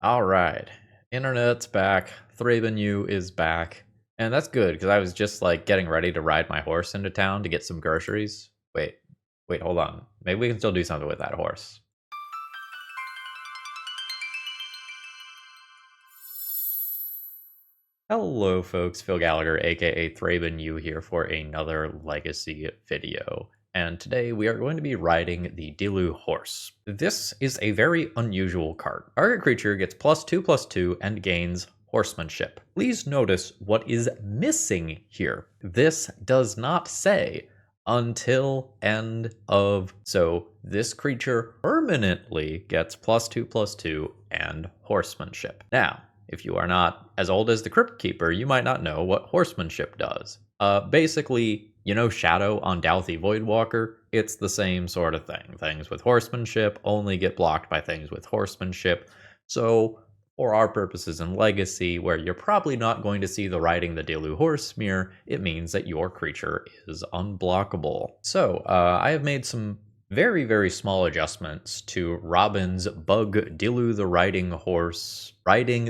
All right. Internet's back. ThrabenU is back. And that's good because I was just like getting ready to ride my horse into town to get some groceries. Wait, hold on. Maybe we can still do something with that horse. Hello, folks. Phil Gallagher, aka ThrabenU, here for another Legacy video. And today we are going to be riding the Dilu horse. This is a very unusual card. Target creature gets +2/+2 and gains horsemanship. Please notice what is missing here. This does not say until end of. So this creature permanently gets +2/+2 and horsemanship. Now, if you are not as old as the Crypt Keeper, you might not know what horsemanship does. Basically, you know Shadow on Douthie Voidwalker? It's the same sort of thing. Things with horsemanship only get blocked by things with horsemanship. So, for our purposes in Legacy, where you're probably not going to see the riding the Dilu horse smear, it means that your creature is unblockable. So, I have made some very, very small adjustments to Robin's BUG Dilu the Riding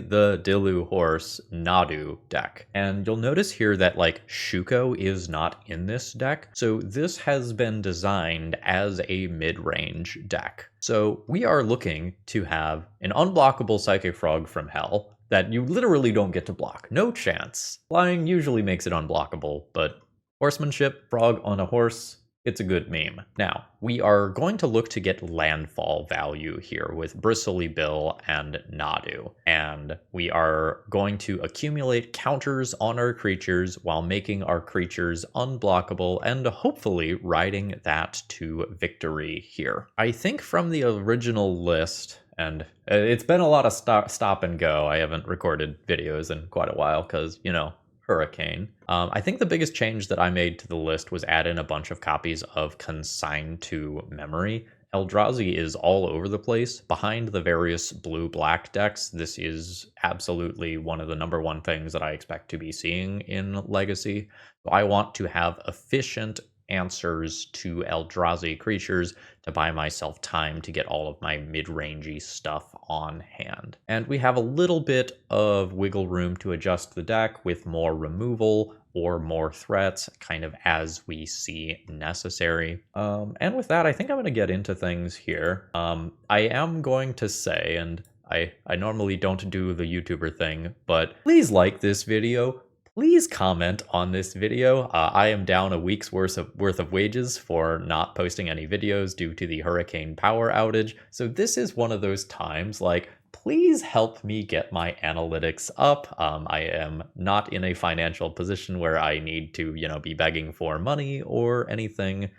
the Dilu Horse Nadu deck. And you'll notice here that like Shuko is not in this deck. So this has been designed as a mid-range deck. So we are looking to have an unblockable Psychic Frog from Hell that you literally don't get to block. No chance. Flying usually makes it unblockable, but horsemanship, frog on a horse, it's a good meme. Now, we are going to look to get landfall value here with Bristly Bill and Nadu. And we are going to accumulate counters on our creatures while making our creatures unblockable and hopefully riding that to victory here. I think from the original list, and it's been a lot of stop and go. I haven't recorded videos in quite a while because, you know, Hurricane. I think the biggest change that I made to the list was add in a bunch of copies of Consigned to Memory. Eldrazi is all over the place. Behind the various blue-black decks, this is absolutely one of the #1 things that I expect to be seeing in Legacy. So I want to have efficient answers to Eldrazi creatures to buy myself time to get all of my mid-rangey stuff on hand. And we have a little bit of wiggle room to adjust the deck with more removal or more threats, kind of as we see necessary. And with that, I think I'm going to get into things here. I am going to say, and I normally don't do the YouTuber thing, but please like this video. Please comment on this video. I am down a week's worth of wages for not posting any videos due to the hurricane power outage. So this is one of those times like, please help me get my analytics up. I am not in a financial position where I need to, be begging for money or anything.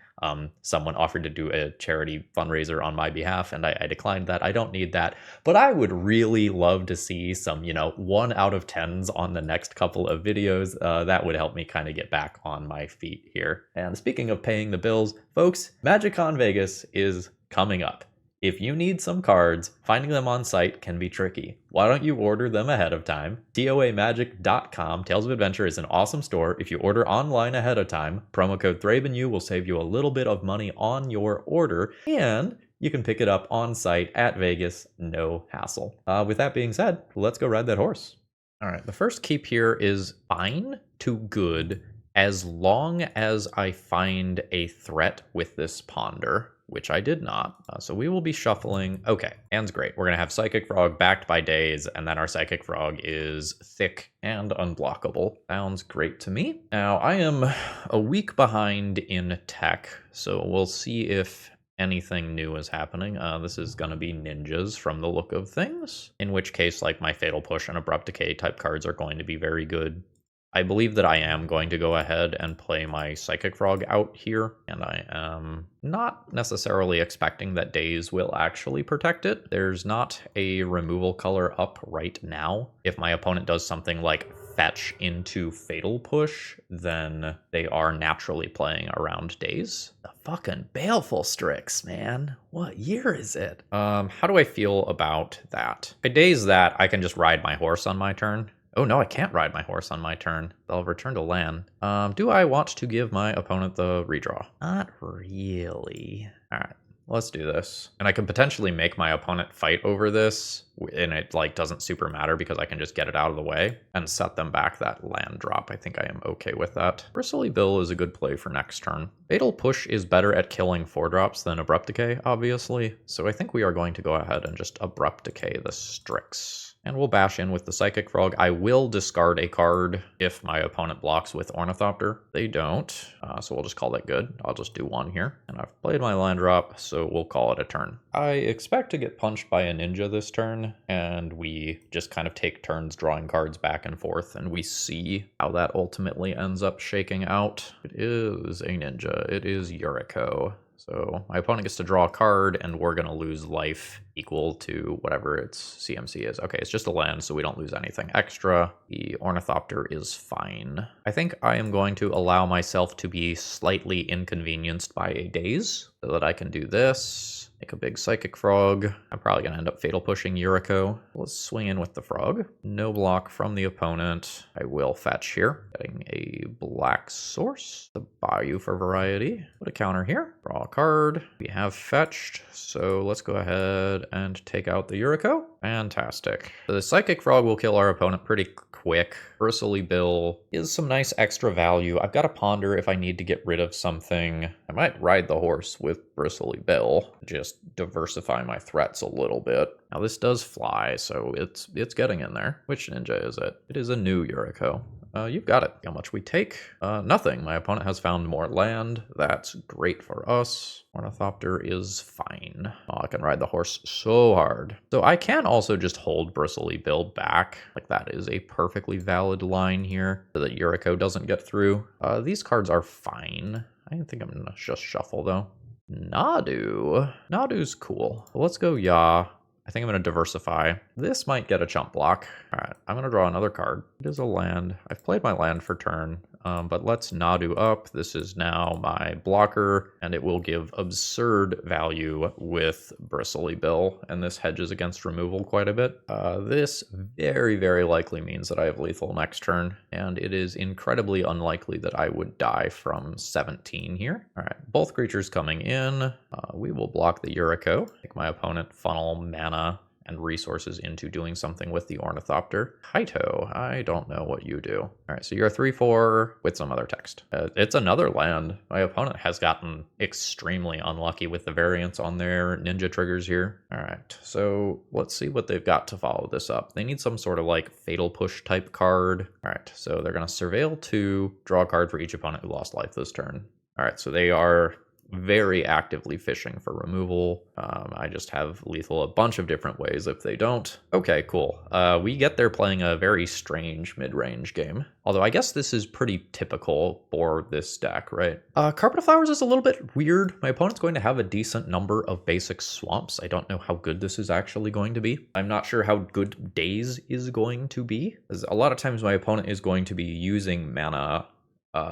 Someone offered to do a charity fundraiser on my behalf, and I declined that. I don't need that. But I would really love to see some, 1 out of 10s on the next couple of videos. That would help me kind of get back on my feet here. And speaking of paying the bills, folks, MagicCon Vegas is coming up. If you need some cards, finding them on site can be tricky. Why don't you order them ahead of time? TOAmagic.com, Tales of Adventure, is an awesome store. If you order online ahead of time, promo code ThrabenU will save you a little bit of money on your order, and you can pick it up on site at Vegas, no hassle. With that being said, let's go ride that horse. All right, the first keep here is fine to good as long as I find a threat with this ponder, which I did not. So we will be shuffling. Okay, hand's great. We're going to have Psychic Frog backed by Daze, and then our Psychic Frog is thick and unblockable. Sounds great to me. Now, I am a week behind in tech, so we'll see if anything new is happening. This is going to be ninjas from the look of things, in which case, like, my Fatal Push and Abrupt Decay type cards are going to be very good. I believe that I am going to go ahead and play my Psychic Frog out here, and I am not necessarily expecting that Daze will actually protect it. There's not a removal color up right now. If my opponent does something like fetch into Fatal Push, then they are naturally playing around Daze. The fucking Baleful Strix, man. What year is it? How do I feel about that? If I Daze that, I can just ride my horse on my turn. Oh no, I can't ride my horse on my turn. They'll return to land. Do I want to give my opponent the redraw? Not really. All right, let's do this. And I can potentially make my opponent fight over this and it like doesn't super matter because I can just get it out of the way and set them back that land drop. I think I am okay with that. Bristly Bill is a good play for next turn. Fatal Push is better at killing 4-drops than Abrupt Decay, obviously, so I think we are going to go ahead and just Abrupt Decay the Strix. And we'll bash in with the Psychic Frog. I will discard a card if my opponent blocks with Ornithopter. They don't, so we'll just call that good. I'll just do one here. And I've played my land drop, so we'll call it a turn. I expect to get punched by a ninja this turn, and we just kind of take turns drawing cards back and forth, and we see how that ultimately ends up shaking out. It is a ninja. It is Yuriko. So my opponent gets to draw a card, and we're going to lose life equal to whatever its CMC is. Okay, it's just a land, so we don't lose anything extra. The Ornithopter is fine. I think I am going to allow myself to be slightly inconvenienced by a daze, so that I can do this. Make a big Psychic Frog. I'm probably going to end up Fatal Pushing Yuriko. Let's swing in with the Frog. No block from the opponent. I will fetch here. Getting a black source. The Bayou for variety. Put a counter here. Draw a card. We have fetched, so let's go ahead and take out the Yuriko. Fantastic. The Psychic Frog will kill our opponent pretty quick. Bristly Bill is some nice extra value. I've got to ponder if I need to get rid of something. I might ride the horse with Bristly Bill. Just diversify my threats a little bit. Now this does fly, so it's getting in there. Which ninja is it? It is a new Yuriko. You've got it. How much we take? Nothing. My opponent has found more land. That's great for us. Ornithopter is fine. Oh, I can ride the horse so hard. So I can also just hold Bristly Bill back. Like that is a perfectly valid line here so that Yuriko doesn't get through. These cards are fine. I think I'm gonna just shuffle though. Nadu. Nadu's cool. Let's go Ya. I think I'm going to diversify. This might get a chump block. All right, I'm going to draw another card. It is a land. I've played my land for turn, but let's Nadu up. This is now my blocker, and it will give absurd value with Bristly Bill, and this hedges against removal quite a bit. This very, very likely means that I have lethal next turn, and it is incredibly unlikely that I would die from 17 here. All right, both creatures coming in. We will block the Yuriko, make my opponent funnel mana and resources into doing something with the Ornithopter. Kaito, I don't know what you do. All right, so you're a 3/4 with some other text. It's another land. My opponent has gotten extremely unlucky with the variants on their ninja triggers here. All right, so let's see what they've got to follow this up. They need some sort of like Fatal Push type card. All right, so they're gonna Surveil 2, draw a card for each opponent who lost life this turn. All right, so they are very actively fishing for removal. I just have lethal a bunch of different ways if they don't. Okay, cool. We get there playing a very strange mid-range game. Although I guess this is pretty typical for this deck, right? Carpet of Flowers is a little bit weird. My opponent's going to have a decent number of basic swamps. I don't know how good this is actually going to be. I'm not sure how good Daze is going to be. As a lot of times my opponent is going to be using mana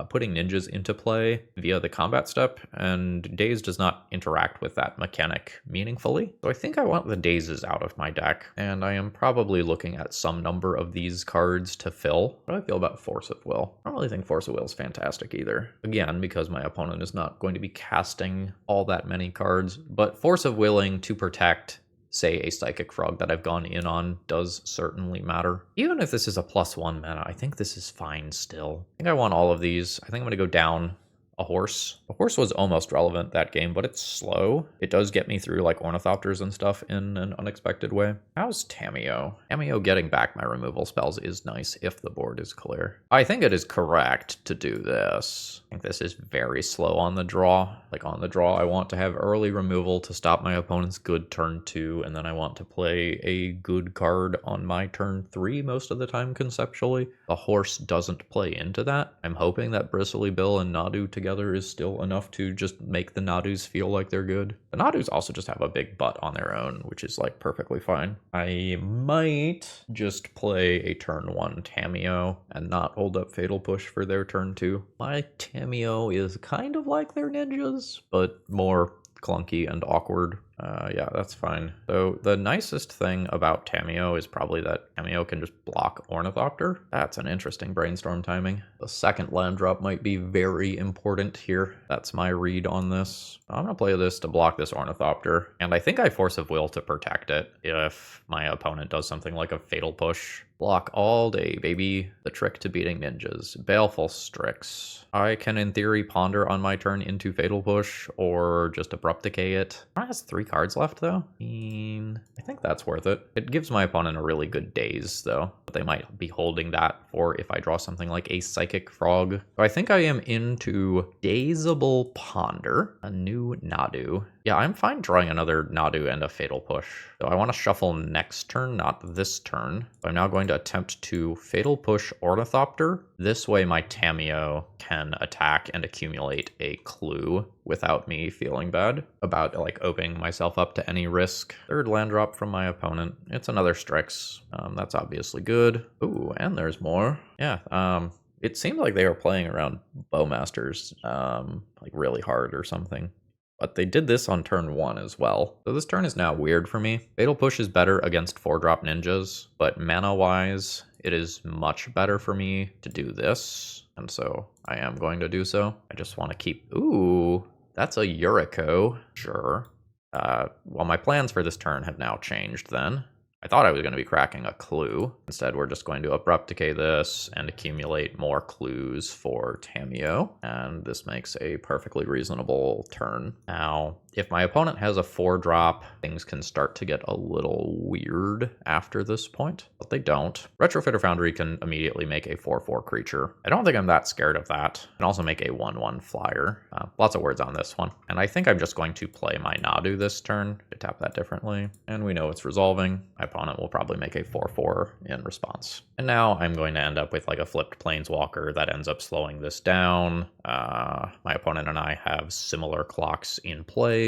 putting ninjas into play via the combat step, and Daze does not interact with that mechanic meaningfully. So I think I want the Dazes out of my deck, and I am probably looking at some number of these cards to fill. What do I feel about Force of Will? I don't really think Force of Will is fantastic either. Again, because my opponent is not going to be casting all that many cards, but Force of Willing to protect say a Psychic Frog that I've gone in on does certainly matter. Even if this is a +1 mana, I think this is fine still. I think I want all of these. I think I'm going to go down a horse. A horse was almost relevant that game, but it's slow. It does get me through like Ornithopters and stuff in an unexpected way. How's Tamiyo? Tamiyo getting back my removal spells is nice if the board is clear. I think it is correct to do this. I think this is very slow on the draw. Like on the draw, I want to have early removal to stop my opponent's good turn 2, and then I want to play a good card on my turn 3 most of the time conceptually. The horse doesn't play into that. I'm hoping that Bristly Bill and Nadu together is still enough to just make the Nadus feel like they're good. The Nadus also just have a big butt on their own, which is like perfectly fine. I might just play a turn 1 Tamiyo and not hold up Fatal Push for their turn 2. My Tamiyo is kind of like their ninjas, but more clunky and awkward. Yeah, that's fine. So the nicest thing about Tamiyo is probably that Tamiyo can just block Ornithopter. That's an interesting brainstorm timing. The second land drop might be very important here. That's my read on this. I'm gonna play this to block this Ornithopter, and I think I Force of Will to protect it if my opponent does something like a Fatal Push. Block all day, baby. The trick to beating ninjas. Baleful Strix. I can, in theory, ponder on my turn into Fatal Push or just Abrupt Decay it. It has 3 cards left, though. I think that's worth it. It gives my opponent a really good daze, though. But they might be holding that for if I draw something like a Psychic Frog. So I think I am into Dazeable Ponder, a new Nadu. Yeah, I'm fine drawing another Nadu and a Fatal Push. So I want to shuffle next turn, not this turn. So I'm now going to attempt to Fatal Push Ornithopter. This way my Tamiyo can attack and accumulate a clue without me feeling bad about like opening myself up to any risk. Third land drop from my opponent. It's another Strix. That's obviously good. Ooh, and there's more. Yeah, it seemed like they were playing around Bowmasters like really hard or something. But they did this on turn 1 as well. So this turn is now weird for me. Fatal Push is better against 4-drop ninjas, but mana-wise, it is much better for me to do this. And so I am going to do so. I just want to keep... Ooh, that's a Yuriko. Sure. Well, my plans for this turn have now changed then. I thought I was going to be cracking a clue. Instead, we're just going to Abrupt Decay this and accumulate more clues for Tamiyo. And this makes a perfectly reasonable turn. Now, if my opponent has a 4-drop, things can start to get a little weird after this point, but they don't. Retrofitter Foundry can immediately make a 4/4 creature. I don't think I'm that scared of that. It can also make a 1/1 flyer. Lots of words on this one. And I think I'm just going to play my Nadu this turn to tap that differently. And we know it's resolving. My opponent will probably make a 4/4 in response. And now I'm going to end up with like a flipped Planeswalker that ends up slowing this down. My opponent and I have similar clocks in play.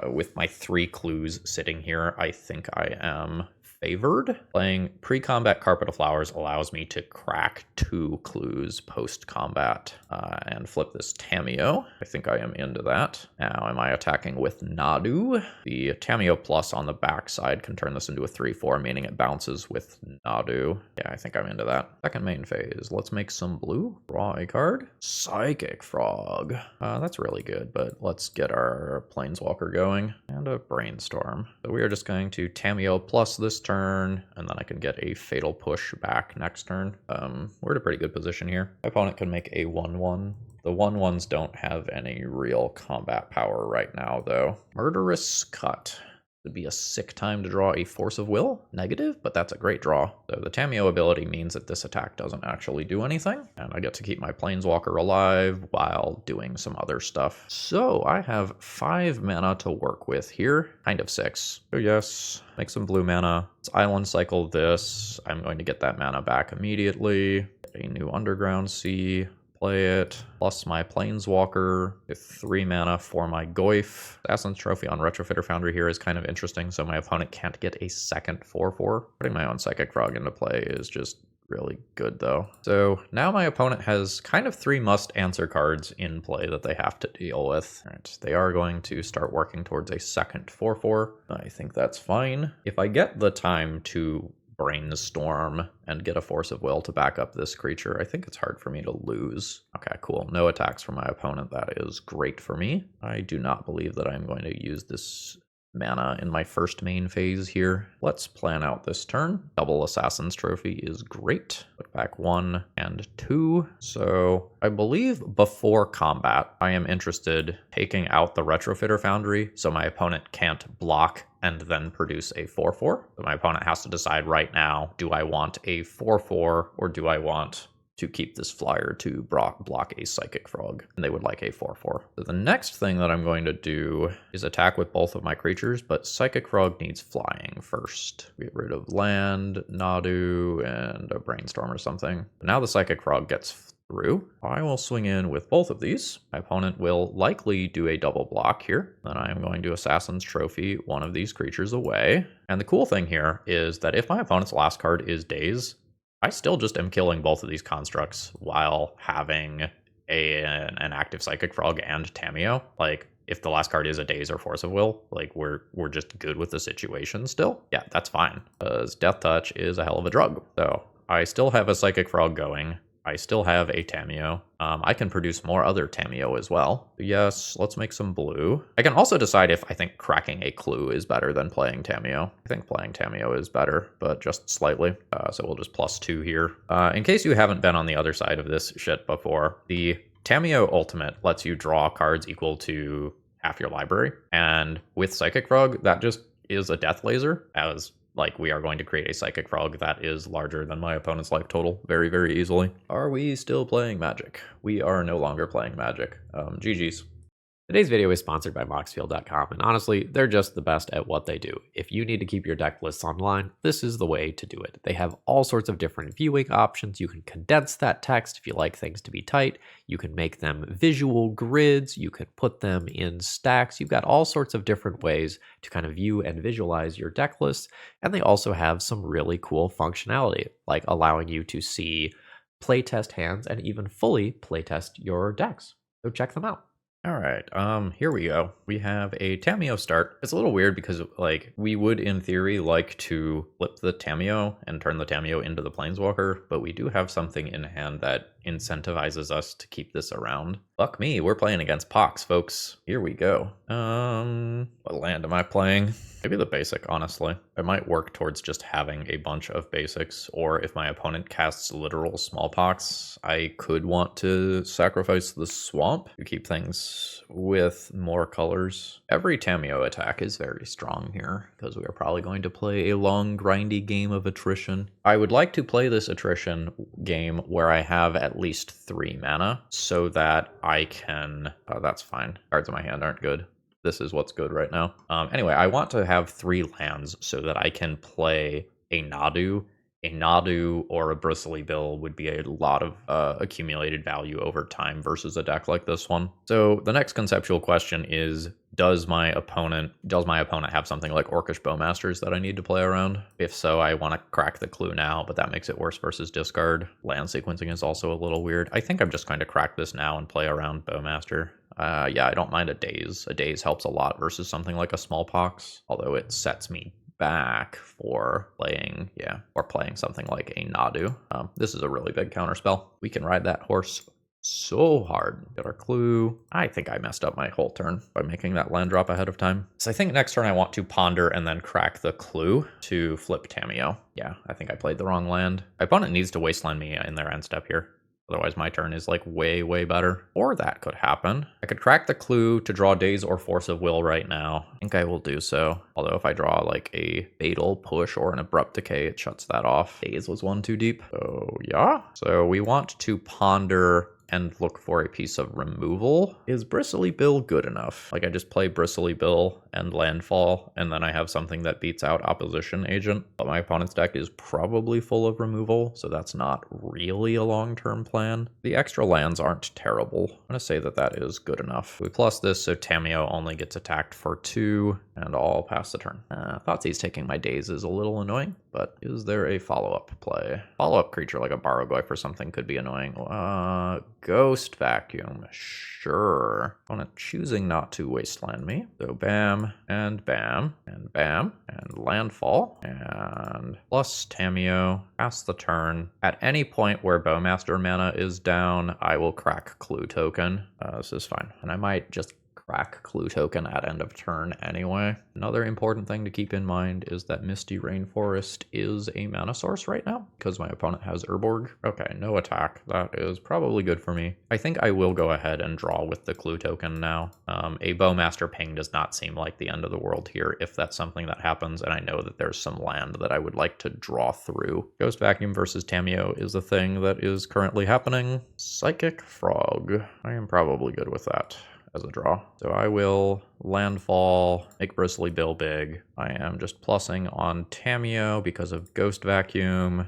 With my 3 clues sitting here, I think I am favored. Playing pre-combat Carpet of Flowers allows me to crack 2 clues post-combat and flip this Tamiyo. I think I am into that. Now, am I attacking with Nadu? The Tamiyo plus on the backside can turn this into a 3/4, meaning it bounces with Nadu. Yeah, I think I'm into that. Second main phase. Let's make some blue. Draw a card. Psychic Frog. That's really good, but let's get our Planeswalker going. And a Brainstorm. So we are just going to Tamiyo plus this turn, and then I can get a Fatal Push back next turn. We're in a pretty good position here. My opponent can make a 1/1. The 1/1s don't have any real combat power right now, though. Murderous Cut. Would be a sick time to draw a Force of Will. Negative, but that's a great draw. So the Tamiyo ability means that this attack doesn't actually do anything, and I get to keep my Planeswalker alive while doing some other stuff. So I have 5 mana to work with here, kind of 6. So yes, make some blue mana. Let's Island Cycle this. I'm going to get that mana back immediately. Get a new Underground Sea. Play it, plus my Planeswalker with 3 mana for my Goyf. Assassin's Trophy on Retrofitter Foundry here is kind of interesting, so my opponent can't get a second 4/4. Putting my own Psychic Frog into play is just really good, though. So now my opponent has kind of 3 must-answer cards in play that they have to deal with. All right, they are going to start working towards a second 4/4. I think that's fine. If I get the time to Brainstorm and get a Force of Will to back up this creature, I think it's hard for me to lose. Okay, cool. No attacks from my opponent. That is great for me. I do not believe that I'm going to use this mana in my first main phase here. Let's plan out this turn. Double Assassin's Trophy is great. Put back 1 and 2. So I believe before combat, I am interested taking out the Retrofitter Foundry so my opponent can't block and then produce a 4/4. So my opponent has to decide right now, do I want a 4/4 or do I want to keep this flyer to block a Psychic Frog? And they would like a 4/4. So the next thing that I'm going to do is attack with both of my creatures, but Psychic Frog needs flying first. Get rid of land, Nadu, and a Brainstorm or something. But now the Psychic Frog gets through. I will swing in with both of these. My opponent will likely do a double block here. Then I am going to Assassin's Trophy one of these creatures away. And the cool thing here is that if my opponent's last card is Daze, I still just am killing both of these constructs while having an active Psychic Frog and Tamiyo. Like, if the last card is a Daze or Force of Will, like we're just good with the situation still. Yeah, that's fine. Because Death Touch is a hell of a drug. So I still have a Psychic Frog going. I still have a Tamiyo. I can produce more other Tamiyo as well. Yes, let's make some blue. I can also decide if I think cracking a clue is better than playing Tamiyo. I think playing Tamiyo is better, but just slightly. So we'll just +2 here. In case you haven't been on the other side of this shit before, the Tamiyo Ultimate lets you draw cards equal to half your library. And with Psychic Frog, that just is a death laser, as like we are going to create a Psychic Frog that is larger than my opponent's life total very, very easily. Are we still playing Magic? We are no longer playing Magic. GG's. Today's video is sponsored by Moxfield.com, and honestly, they're just the best at what they do. If you need to keep your deck lists online, this is the way to do it. They have all sorts of different viewing options. You can condense that text if you like things to be tight. You can make them visual grids. You can put them in stacks. You've got all sorts of different ways to kind of view and visualize your deck lists. And they also have some really cool functionality, like allowing you to see playtest hands and even fully playtest your decks. So check them out. All right, here we go. We have a Tamiyo start. It's a little weird because, like, we would, in theory, like to flip the Tamiyo and turn the Tamiyo into the Planeswalker, but we do have something in hand that incentivizes us to keep this around. Fuck me, we're playing against Pox, folks. Here we go. What land am I playing? Maybe the basic, honestly. I might work towards just having a bunch of basics, or if my opponent casts literal smallpox, I could want to sacrifice the swamp to keep things with more colors. Every Tamiyo attack is very strong here, because we are probably going to play a long, grindy game of attrition. I would like to play this attrition game where I have at least 3 mana, so that I can... Oh, that's fine. Cards in my hand aren't good. This is what's good right now. Anyway, I want to have 3 lands so that I can play a Nadu. A Nadu or a Bristly Bill would be a lot of accumulated value over time versus a deck like this one. So the next conceptual question is, does my opponent have something like Orcish Bowmasters that I need to play around? If so, I want to crack the clue now, but that makes it worse versus discard. Land sequencing is also a little weird. I think I'm just going to crack this now and play around Bowmaster. Yeah, I don't mind a Daze. A Daze helps a lot versus something like a Smallpox, although it sets me back for playing, playing something like a Nadu. This is a really big counterspell. We can ride that horse so hard. Get our clue. I think I messed up my whole turn by making that land drop ahead of time. So I think next turn I want to ponder and then crack the clue to flip Tamiyo. Yeah, I think I played the wrong land. My opponent needs to wasteland me in their end step here. Otherwise, my turn is like way, way better. Or that could happen. I could crack the clue to draw Daze or Force of Will right now. I think I will do so. Although if I draw like a Fatal Push or an Abrupt Decay, it shuts that off. Daze was one too deep. So yeah. So we want to ponder and look for a piece of removal. Is Bristly Bill good enough? Like I just play Bristly Bill and Landfall, and then I have something that beats out Opposition Agent. But my opponent's deck is probably full of removal, so that's not really a long-term plan. The extra lands aren't terrible. I'm gonna say that that is good enough. We plus this, so Tamiyo only gets attacked for 2, and I'll pass the turn. Thoughtseize taking my Daze is a little annoying, but is there a follow-up play? Follow-up creature like a Barrowglyph or something could be annoying. Ghost Vacuum, sure. Opponent choosing not to wasteland me. So bam, and bam, and bam, and landfall, and plus Tamiyo. Pass the turn. At any point where Bowmaster mana is down, I will crack Clue Token. This is fine. And I might just crack Clue Token at end of turn anyway. Another important thing to keep in mind is that Misty Rainforest is a mana source right now because my opponent has Urborg. Okay, no attack. That is probably good for me. I think I will go ahead and draw with the Clue Token now. A Bowmaster ping does not seem like the end of the world here if that's something that happens, and I know that there's some land that I would like to draw through. Ghost Vacuum versus Tamiyo is a thing that is currently happening. Psychic Frog. I am probably good with that as a draw. So I will landfall, make Bristly Bill big. I am just plussing on Tamiyo because of Ghost Vacuum.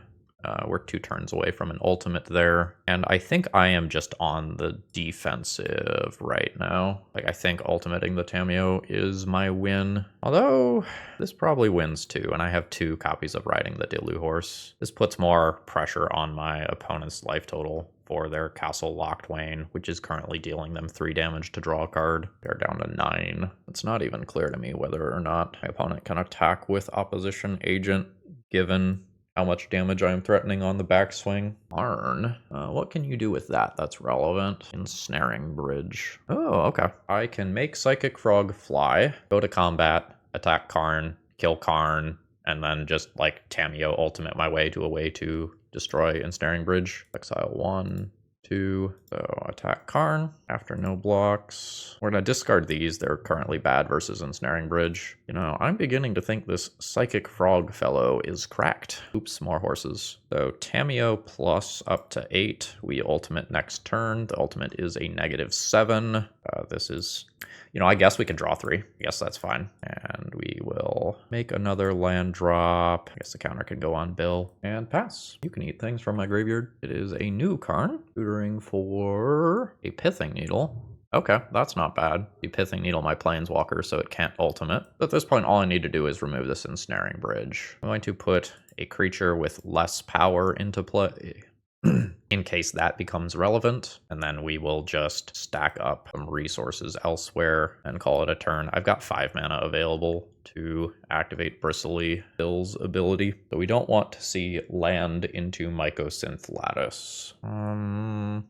We're 2 turns away from an ultimate there. And I think I am just on the defensive right now. Like, I think ultimating the Tamiyo is my win. Although, this probably wins too, and I have 2 copies of riding the Dilu horse. This puts more pressure on my opponent's life total for their Castle Locked Wayne, which is currently dealing them 3 damage to draw a card. They're down to 9. It's not even clear to me whether or not my opponent can attack with Opposition Agent, given how much damage I am threatening on the backswing. Arn. What can you do with that that's relevant? Ensnaring Bridge. Oh, okay. I can make Psychic Frog fly, go to combat, attack Karn, kill Karn, and then just like Tamiyo ultimate my way to destroy Ensnaring Bridge. Exile 1, 2. So attack Karn after no blocks. We're gonna discard these. They're currently bad versus Ensnaring Bridge. You know, I'm beginning to think this Psychic Frog fellow is cracked. Oops, more horses. So Tamiyo plus up to 8. We ultimate next turn. The ultimate is a -7. This is, you know, I guess we can draw 3. I guess that's fine. And we will make another land drop. I guess the counter can go on Bill and pass. You can eat things from my graveyard. It is a new Karn, tutoring for a Pithing Needle. Okay, that's not bad. The Pithing Needle my Planeswalker, so it can't ultimate. At this point, all I need to do is remove this Ensnaring Bridge. I'm going to put a creature with less power into play in case that becomes relevant, and then we will just stack up some resources elsewhere and call it a turn. I've got 5 mana available to activate Bristly Bill's ability, so we don't want to see land into Mycosynth Lattice.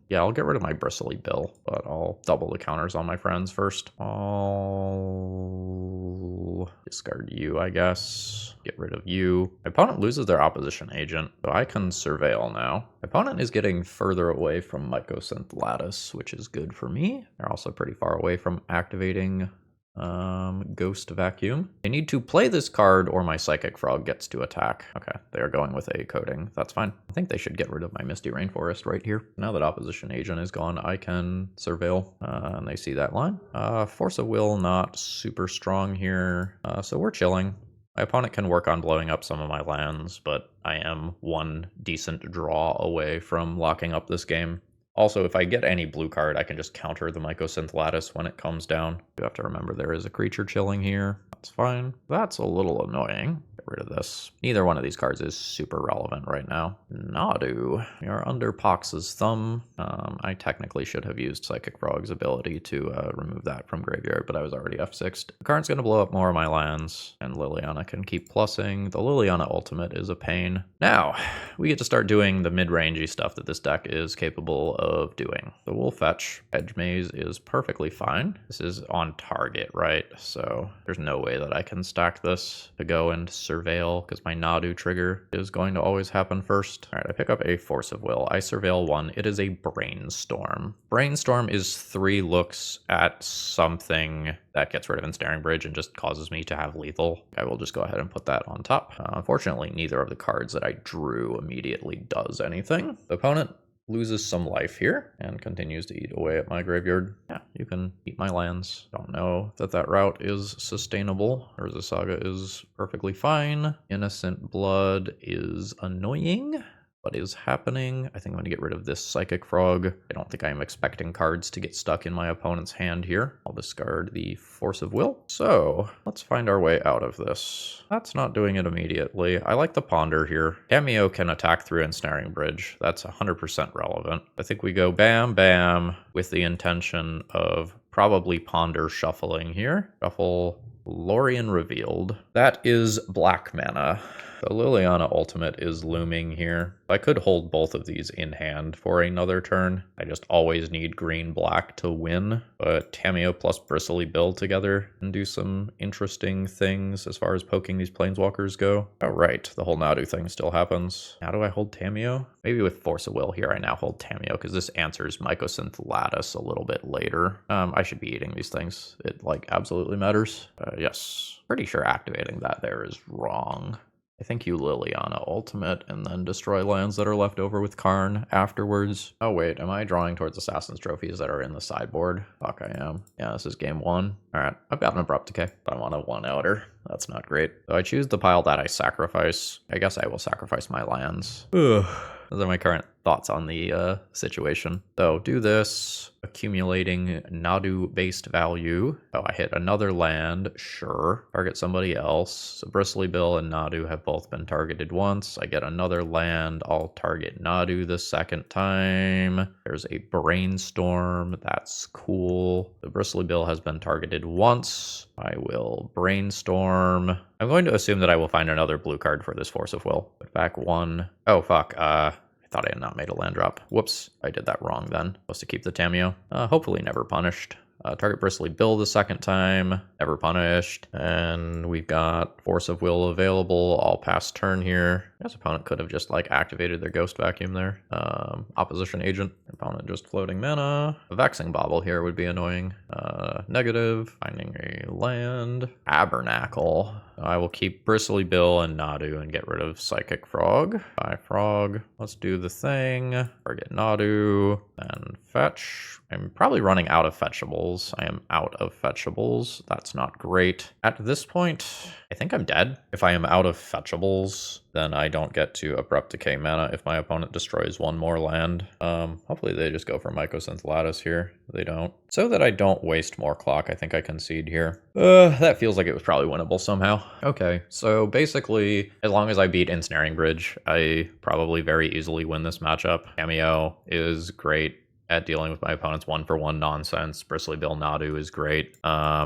Yeah, I'll get rid of my Bristly Bill, but I'll double the counters on my friends first. I'll discard you, I guess. Get rid of you. My opponent loses their Opposition Agent, so I can Surveil now. My opponent is getting further away from Mycosynth Lattice, which is good for me. They're also pretty far away from activating Ghost Vacuum. They need to play this card or my Psychic Frog gets to attack. Okay, they are going with a coding. That's fine. I think they should get rid of my Misty Rainforest right here. Now that Opposition Agent is gone, I can Surveil, and they see that line. Force of Will, not super strong here, so we're chilling. My opponent can work on blowing up some of my lands, but I am 1 decent draw away from locking up this game. Also, if I get any blue card, I can just counter the Mycosynth Lattice when it comes down. You have to remember there is a creature chilling here. That's fine. That's a little annoying. Get rid of this. Neither one of these cards is super relevant right now. Nadu. We are under Pox's thumb. I technically should have used Psychic Frog's ability to remove that from graveyard, but I was already F6'd. The card's going to blow up more of my lands, and Liliana can keep plussing. The Liliana ultimate is a pain. Now, we get to start doing the mid-rangey stuff that this deck is capable of doing. So we'll fetch. Edge Maze is perfectly fine. This is on target, right? So there's no way that I can stack this to go and Surveil, because my Nadu trigger is going to always happen first. All right, I pick up a Force of Will. I Surveil 1. It is a Brainstorm. Brainstorm is 3 looks at something that gets rid of Ensnaring Bridge and just causes me to have lethal. I will just go ahead and put that on top. Unfortunately, neither of the cards that I drew immediately does anything. The opponent loses some life here and continues to eat away at my graveyard. Yeah, you can eat my lands. Don't know that that route is sustainable. Urza Saga is perfectly fine. Innocent Blood is annoying. What is happening? I think I'm going to get rid of this Psychic Frog. I don't think I'm expecting cards to get stuck in my opponent's hand here. I'll discard the Force of Will. So let's find our way out of this. That's not doing it immediately. I like the Ponder here. Tamiyo can attack through Ensnaring Bridge. That's 100% relevant. I think we go bam, bam with the intention of probably Ponder shuffling here. Shuffle Lorien Revealed. That is black mana. The Liliana ultimate is looming here. I could hold both of these in hand for another turn. I just always need green-black to win. But Tamiyo plus Bristly Bill together and do some interesting things as far as poking these planeswalkers go. Oh, right. The whole Nadu thing still happens. How do I hold Tamiyo? Maybe with Force of Will here, I now hold Tamiyo because this answers Mycosynth Lattice a little bit later. I should be eating these things. It, like, absolutely matters. Yes. Pretty sure activating that there is wrong. I think you Liliana ultimate and then destroy lands that are left over with Karn afterwards. Oh wait, am I drawing towards Assassin's Trophies that are in the sideboard? Fuck, I am. Yeah, this is game 1. Alright, I've got an Abrupt Decay, but I want a 1-outer. That's not great. So I choose the pile that I sacrifice. I guess I will sacrifice my lands. Ugh. Those are my current thoughts on the situation. So do this, accumulating Nadu-based value. Oh, I hit another land, sure. Target somebody else. So Bristly Bill and Nadu have both been targeted once. I get another land, I'll target Nadu the second time. There's a Brainstorm, that's cool. The Bristly Bill has been targeted once. I will Brainstorm. I'm going to assume that I will find another blue card for this Force of Will. Put back 1. Oh, fuck. I thought I had not made a land drop. Whoops. I did that wrong then. Supposed to keep the Tamiyo. Hopefully never punished. Target Bristly Bill the second time. Never punished. And we've got Force of Will available. I'll pass turn here. This opponent could have just like activated their Ghost Vacuum there. Opposition Agent. Opponent just floating mana. A Vexing Bauble here would be annoying. Negative. Finding a land. Tabernacle. I will keep Bristly Bill and Nadu and get rid of Psychic Frog. Bye, Frog. Let's do the thing. Target Nadu. And fetch. I'm probably running out of fetchables. I am out of fetchables. That's not great. At this point, I think I'm dead. If I am out of fetchables, then I don't get to Abrupt Decay mana if my opponent destroys one more land. Hopefully they just go for Mycosynth Lattice here. They don't. So that I don't waste more clock, I think I concede here. That feels like it was probably winnable somehow. Okay, so basically, as long as I beat Ensnaring Bridge, I probably very easily win this matchup. Tamiyo is great at dealing with my opponent's 1-for-1 nonsense. Bristly Bill Nadu is great.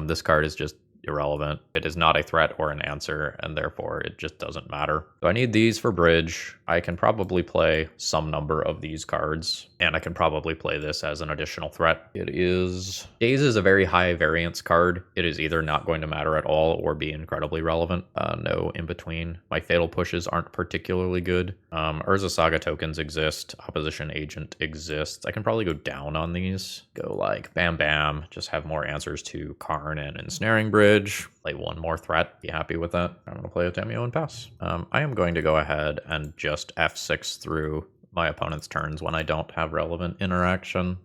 This card is just irrelevant. It is not a threat or an answer, and therefore it just doesn't matter. So I need these for bridge. I can probably play some number of these cards, and I can probably play this as an additional threat. Daze is a very high variance card. It is either not going to matter at all or be incredibly relevant. No in between. My Fatal Pushes aren't particularly good. Urza Saga tokens exist. Opposition Agent exists. I can probably go down on these. Go like bam bam. Just have more answers to Karn and Ensnaring Bridge. Play one more threat. Be happy with that. I'm going to play a Tamiyo and pass. I am going to go ahead and just F6 through my opponent's turns when I don't have relevant interaction.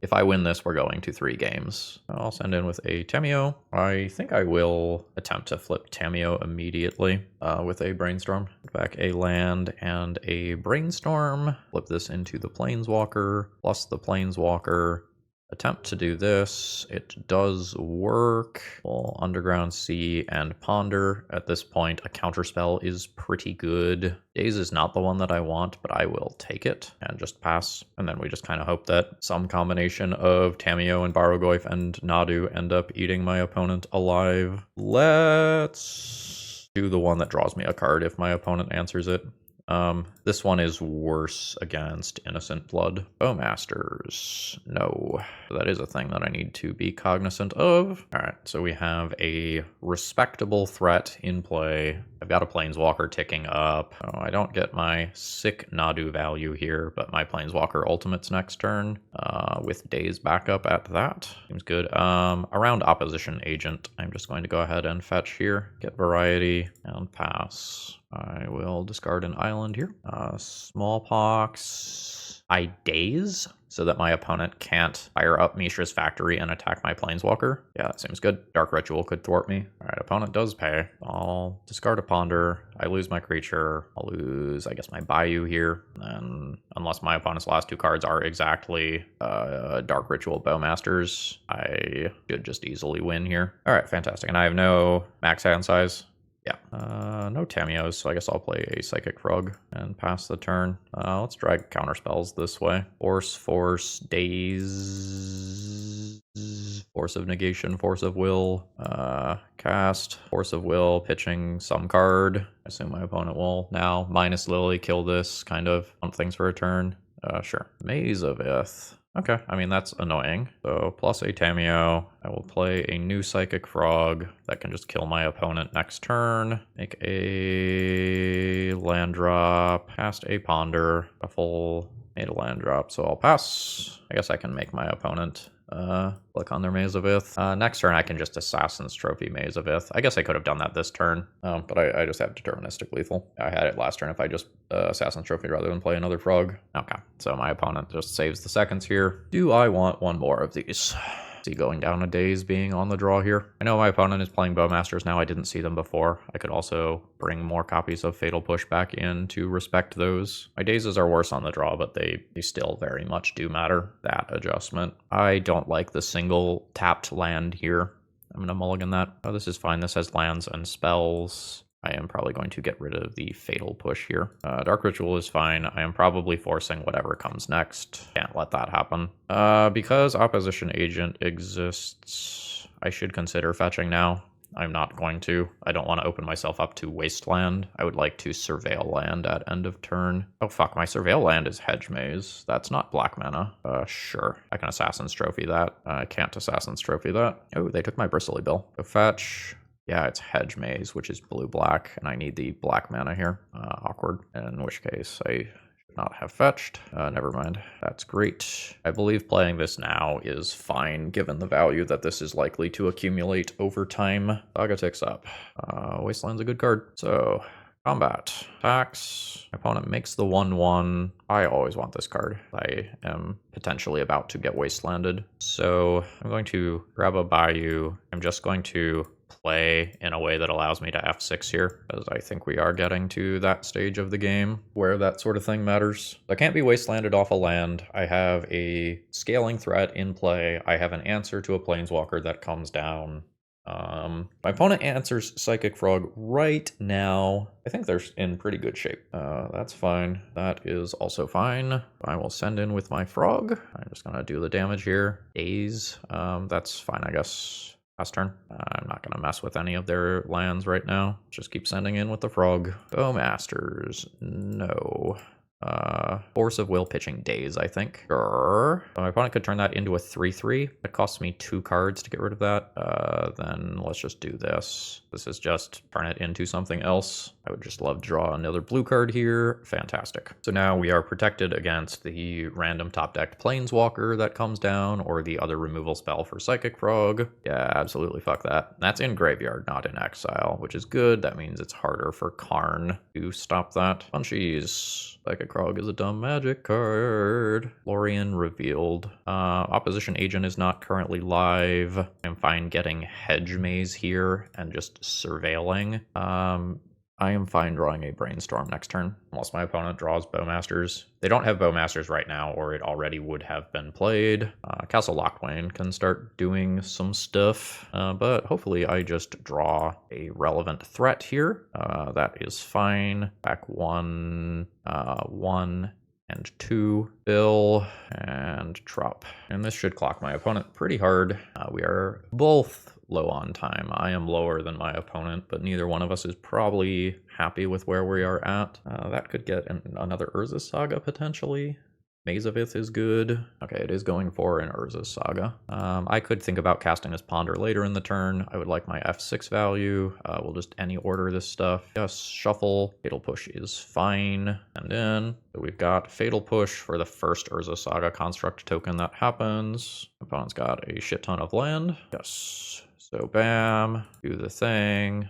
If I win this, we're going to 3 games. I'll send in with a Tamiyo. I think I will attempt to flip Tamiyo immediately with a Brainstorm. Put back a land and a Brainstorm. Flip this into the Planeswalker, plus the Planeswalker. Attempt to do this. It does work. We'll Underground Sea and Ponder. At this point, a counterspell is pretty good. Daze is not the one that I want, but I will take it and just pass. And then we just kind of hope that some combination of Tamiyo and Barrogoyf and Nadu end up eating my opponent alive. Let's do the one that draws me a card if my opponent answers it. This one is worse against Innocent Blood. Bowmasters. No. That is a thing that I need to be cognizant of. Alright, so we have a respectable threat in play. I've got a Planeswalker ticking up. Oh, I don't get my sick Nadu value here, but my Planeswalker ultimates next turn, with Daze backup at that. Seems good. Around Opposition Agent, I'm just going to go ahead and fetch here, get variety, and pass. I will discard an island here. Smallpox. I Daze so that my opponent can't fire up Mishra's Factory and attack my Planeswalker. Yeah, that seems good. Dark Ritual could thwart me. All right, opponent does pay. I'll discard a Ponder. I lose my creature. I'll lose, I guess, my Bayou here. And unless my opponent's last 2 cards are exactly Dark Ritual Bowmasters, I should just easily win here. All right, fantastic. And I have no max hand size. Yeah, no Tamiyos, so I guess I'll play a Psychic Frog and pass the turn. Let's drag counterspells this way. Force, Daze, Force of Negation, Force of Will, cast, Force of Will, pitching some card. I assume my opponent will now, minus Lily, kill this, kind of, want things for a turn. Sure. Maze of Ith. Okay, I mean, that's annoying. So, plus a Tamiyo. I will play a new Psychic Frog that can just kill my opponent next turn. Make a land drop. Cast a Ponder. Shuffle. Made a land drop, so I'll pass. I guess I can make my opponent Click on their Maze of Ith. Next turn, I can just Assassin's Trophy Maze of Ith. I guess I could have done that this turn, but I just have Deterministic Lethal. I had it last turn if I just Assassin's Trophy rather than play another Frog. Okay, so my opponent just saves the seconds here. Do I want one more of these? See going down a daze being on the draw here. I know my opponent is playing Bowmasters now. I didn't see them before. I could also bring more copies of Fatal Push back in to respect those. My dazes are worse on the draw, but they still very much do matter. That adjustment. I don't like the single tapped land here. I'm going to mulligan that. Oh, this is fine. This has lands and spells. I am probably going to get rid of the Fatal Push here. Dark Ritual is fine. I am probably forcing whatever comes next. Can't let that happen. Because Opposition Agent exists, I should consider fetching now. I'm not going to. I don't want to open myself up to Wasteland. I would like to Surveil land at end of turn. Oh fuck, my Surveil land is Hedge Maze. That's not black mana. Sure. I can Assassin's Trophy that. I can't Assassin's Trophy that. Oh, they took my Bristly Bill. Go fetch. Yeah, it's Hedge Maze, which is blue-black, and I need the black mana here. Awkward. In which case, I should not have fetched. Never mind. That's great. I believe playing this now is fine, given the value that this is likely to accumulate over time. Saga ticks up. Wasteland's a good card. So, combat. Attacks. My opponent makes the 1/1. I always want this card. I am potentially about to get wastelanded. So, I'm going to grab a Bayou. I'm just going to play in a way that allows me to F6 here, because I think we are getting to that stage of the game where that sort of thing matters. I can't be wastelanded off a land. I have a scaling threat in play. I have an answer to a planeswalker that comes down. My opponent answers Psychic Frog right now. I think they're in pretty good shape. That's fine. That is also fine. I will send in with my Frog. I'm just gonna do the damage here. Daze. That's fine, I guess. Last turn. I'm not going to mess with any of their lands right now. Just keep sending in with the Frog. Bowmasters. No. Force of Will pitching Daze, I think. Sure. So my opponent could turn that into a 3/3. It costs me 2 cards to get rid of that. Then let's just do this. This is just turn it into something else. I would just love to draw another blue card here. Fantastic. So now we are protected against the random top decked Planeswalker that comes down, or the other removal spell for Psychic Frog. Yeah, absolutely fuck that. That's in graveyard, not in exile, which is good. That means it's harder for Karn to stop that. Punchies. Psychic Frog is a dumb magic card. Lorien revealed. Opposition Agent is not currently live. I'm fine getting Hedge Maze here and just surveilling. I am fine drawing a Brainstorm next turn, unless my opponent draws Bowmasters. They don't have Bowmasters right now, or it already would have been played. Castle Lochwain can start doing some stuff, but hopefully I just draw a relevant threat here. That is fine. Back 1, 1, and 2, Bill, and Trop. And this should clock my opponent pretty hard. We are both low on time. I am lower than my opponent, but neither one of us is probably happy with where we are at. That could get another Urza Saga potentially. Maze of Ith is good. Okay, it is going for an Urza Saga. I could think about casting this Ponder later in the turn. I would like my F6 value. We'll just any order this stuff. Yes, shuffle. Fatal Push is fine. And then we've got Fatal Push for the first Urza Saga construct token that happens. Opponent's got a shit ton of land. Yes. So bam, do the thing,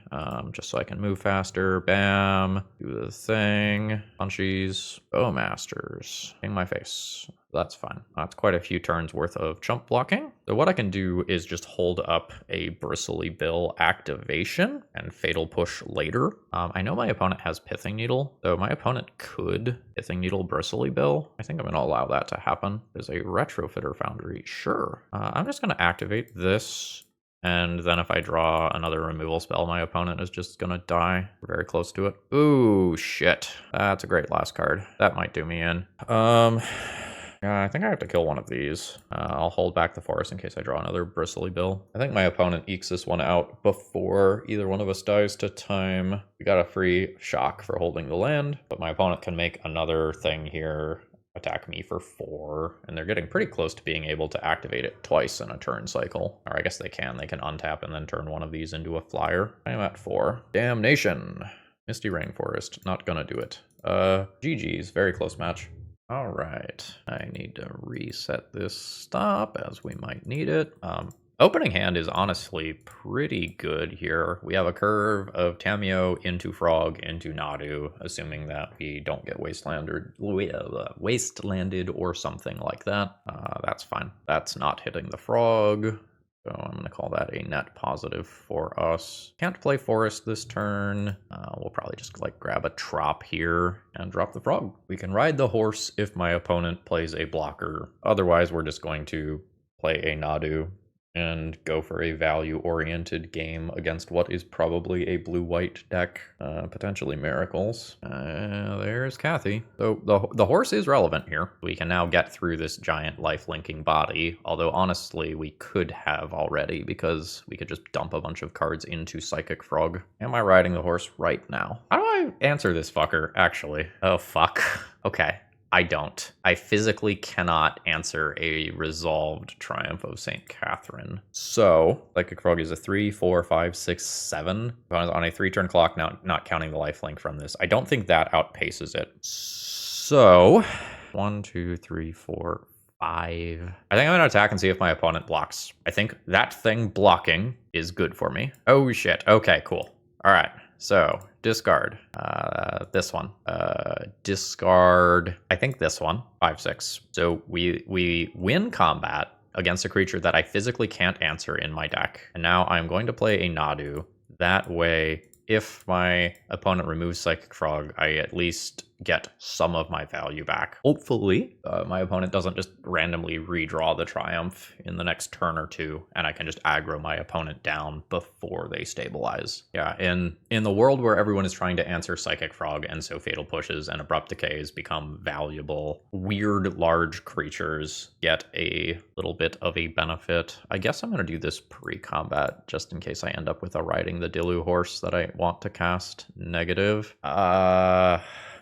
just so I can move faster. Bam, do the thing. Punchies, Bowmasters, in my face. That's fine. That's quite a few turns worth of chump blocking. So what I can do is just hold up a Bristly Bill activation and Fatal Push later. I know my opponent has Pithing Needle, so my opponent could Pithing Needle Bristly Bill. I think I'm going to allow that to happen. There's a Retrofitter Foundry, sure. I'm just going to activate this. And then if I draw another removal spell, my opponent is just gonna die. We're very close to it. Ooh, shit. That's a great last card. That might do me in. Yeah, I think I have to kill one of these. I'll hold back the forest in case I draw another Bristly Bill. I think my opponent ekes this one out before either one of us dies to time. We got a free shock for holding the land, but my opponent can make another thing here. Attack me for 4, and they're getting pretty close to being able to activate it twice in a turn cycle. Or I guess they can untap and then turn one of these into a flyer. I am at 4. Damnation. Misty Rainforest, not gonna do it. GG's, very close match. All right, I need to reset this stop as we might need it. Opening hand is honestly pretty good here. We have a curve of Tamiyo into Frog into Nadu, assuming that we don't get wastelanded or something like that. That's fine. That's not hitting the Frog. So I'm going to call that a net positive for us. Can't play Forest this turn. We'll probably just like grab a Trop here and drop the Frog. We can ride the horse if my opponent plays a blocker. Otherwise, we're just going to play a Nadu and go for a value-oriented game against what is probably a blue-white deck, potentially Miracles. There's Kathy. So the horse is relevant here. We can now get through this giant life-linking body, although honestly we could have already because we could just dump a bunch of cards into Psychic Frog. Am I riding the horse right now? How do I answer this fucker, actually? Oh, fuck. Okay. I don't. I physically cannot answer a resolved Triumph of St. Catherine. So, Psychic Frog is a 3, 4, 5, 6, 7. On a 3-turn clock, now not counting the lifelink from this. I don't think that outpaces it. So, 1, 2, 3, 4, 5. I think I'm going to attack and see if my opponent blocks. I think that thing blocking is good for me. Oh, shit. Okay, cool. All right. So, discard this one. Discard, I think this one, 5, 6. So we win combat against a creature that I physically can't answer in my deck. And now I'm going to play a Nadu. That way, if my opponent removes Psychic Frog, I at least get some of my value back. Hopefully, my opponent doesn't just randomly redraw the Triumph in the next turn or two, and I can just aggro my opponent down before they stabilize. Yeah, in the world where everyone is trying to answer Psychic Frog, and so Fatal Pushes and Abrupt Decays become valuable, weird large creatures get a little bit of a benefit. I guess I'm going to do this pre-combat, just in case I end up with a riding the Dilu horse that I want to cast negative.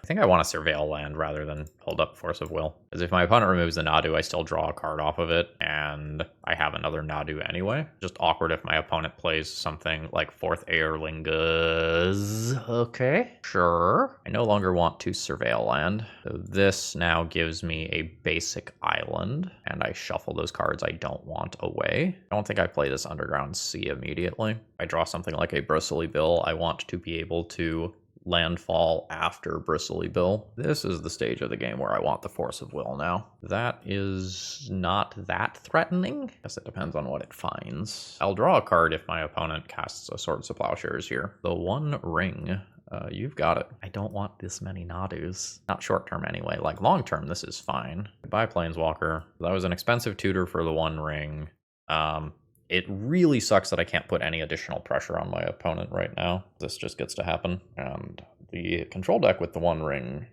I think I want to Surveil land rather than hold up Force of Will. Because if my opponent removes the Nadu, I still draw a card off of it, and I have another Nadu anyway. Just awkward if my opponent plays something like 4th Aerlingus. Okay, sure. I no longer want to Surveil land. So this now gives me a basic island, and I shuffle those cards I don't want away. I don't think I play this Underground Sea immediately. If I draw something like a Bristly Bill, I want to be able to landfall after Bristly Bill. This is the stage of the game where I want the Force of Will now. That is not that threatening. I guess it depends on what it finds. I'll draw a card if my opponent casts a Swords to Plowshares here. The One Ring. You've got it. I don't want this many Nadus. Not short term anyway. Like long term, this is fine. Goodbye, Planeswalker. That was an expensive tutor for the One Ring. It really sucks that I can't put any additional pressure on my opponent right now. This just gets to happen. And the control deck with the One Ring,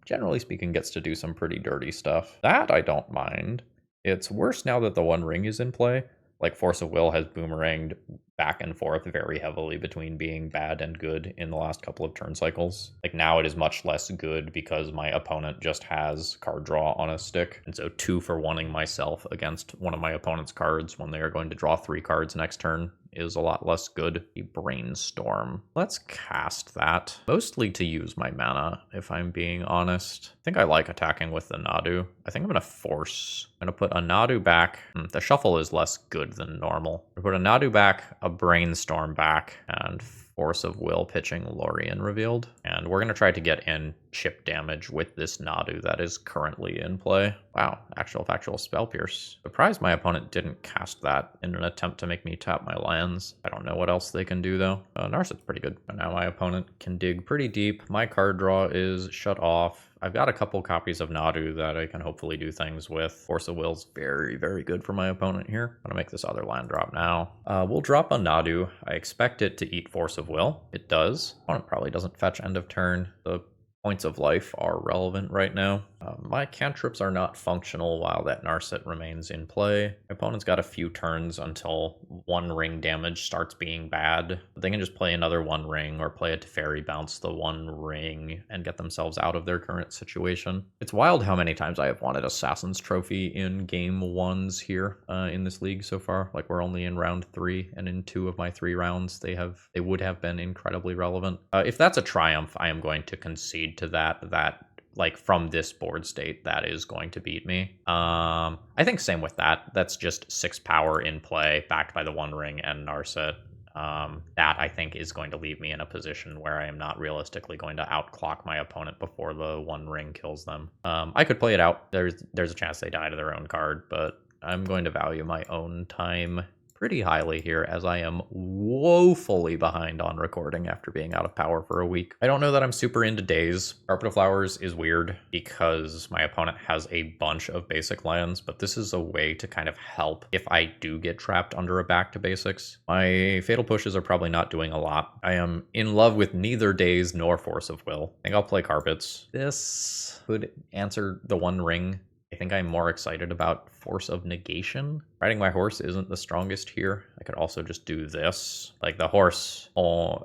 generally speaking, gets to do some pretty dirty stuff. That I don't mind. It's worse now that the One Ring is in play. Like Force of Will has boomeranged back and forth very heavily between being bad and good in the last couple of turn cycles. Like now it is much less good because my opponent just has card draw on a stick. And so 2 for 1ing myself against one of my opponent's cards when they are going to draw 3 cards next turn is a lot less good. The Brainstorm. Let's cast that. Mostly to use my mana, if I'm being honest. I think I like attacking with the Nadu. I think I'm going to force. I'm going to put a Nadu back. The shuffle is less good than normal. I'm going to put a Nadu back, a Brainstorm back, and Force of Will pitching Lorien revealed. And we're going to try to get in chip damage with this Nadu that is currently in play. Wow, actual factual Spell Pierce. Surprised my opponent didn't cast that in an attempt to make me tap my lands. I don't know what else they can do though. Narset's pretty good. But now my opponent can dig pretty deep. My card draw is shut off. I've got a couple copies of Nadu that I can hopefully do things with. Force of Will's very, very good for my opponent here. I'm gonna make this other land drop now. We'll drop a Nadu. I expect it to eat Force of Will. It does. Opponent probably doesn't fetch end of turn. The points of life are relevant right now. My cantrips are not functional while that Narset remains in play. My opponent's got a few turns until One Ring damage starts being bad. They can just play another One Ring or play a Teferi, bounce the One Ring, and get themselves out of their current situation. It's wild how many times I have wanted Assassin's Trophy in game 1s here in this league so far. Like we're only in round 3, and in 2 of my 3 rounds, they would have been incredibly relevant. If that's a Triumph, I am going to concede to that like from this board state, that is going to beat me. I think same with that. That's just 6 power in play, backed by the One Ring and Narset. That I think is going to leave me in a position where I am not realistically going to outclock my opponent before the One Ring kills them. I could play it out. There's a chance they die to their own card, but I'm going to value my own time pretty highly here, as I am woefully behind on recording after being out of power for a week. I don't know that I'm super into days. Carpet of Flowers is weird because my opponent has a bunch of basic lands, but this is a way to kind of help if I do get trapped under a back to basics. My Fatal Pushes are probably not doing a lot. I am in love with neither days nor Force of Will. I think I'll play Carpets. This could answer the One Ring. I think I'm more excited about Force of Negation. Riding my horse isn't the strongest here. I could also just do this. Like, the horse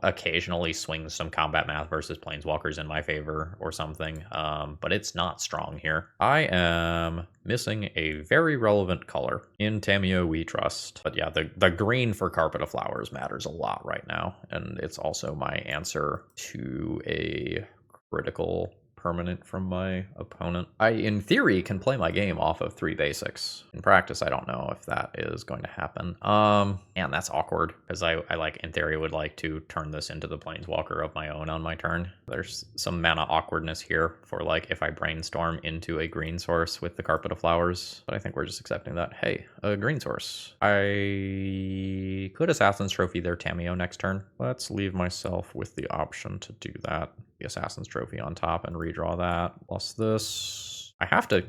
occasionally swings some combat math versus planeswalkers in my favor or something, but it's not strong here. I am missing a very relevant color. In Tamiyo we trust. But yeah, the green for Carpet of Flowers matters a lot right now, and it's also my answer to a critical permanent from my opponent. I, in theory, can play my game off of 3 basics. In practice, I don't know if that is going to happen. And that's awkward, because I like, in theory, would like to turn this into the Planeswalker of my own on my turn. There's some mana awkwardness here for, like, if I brainstorm into a green source with the Carpet of Flowers. But I think we're just accepting that. Hey, a green source. I could Assassin's Trophy their Tamiyo next turn. Let's leave myself with the option to do that. The Assassin's Trophy on top and redraw that. Plus this. I have to,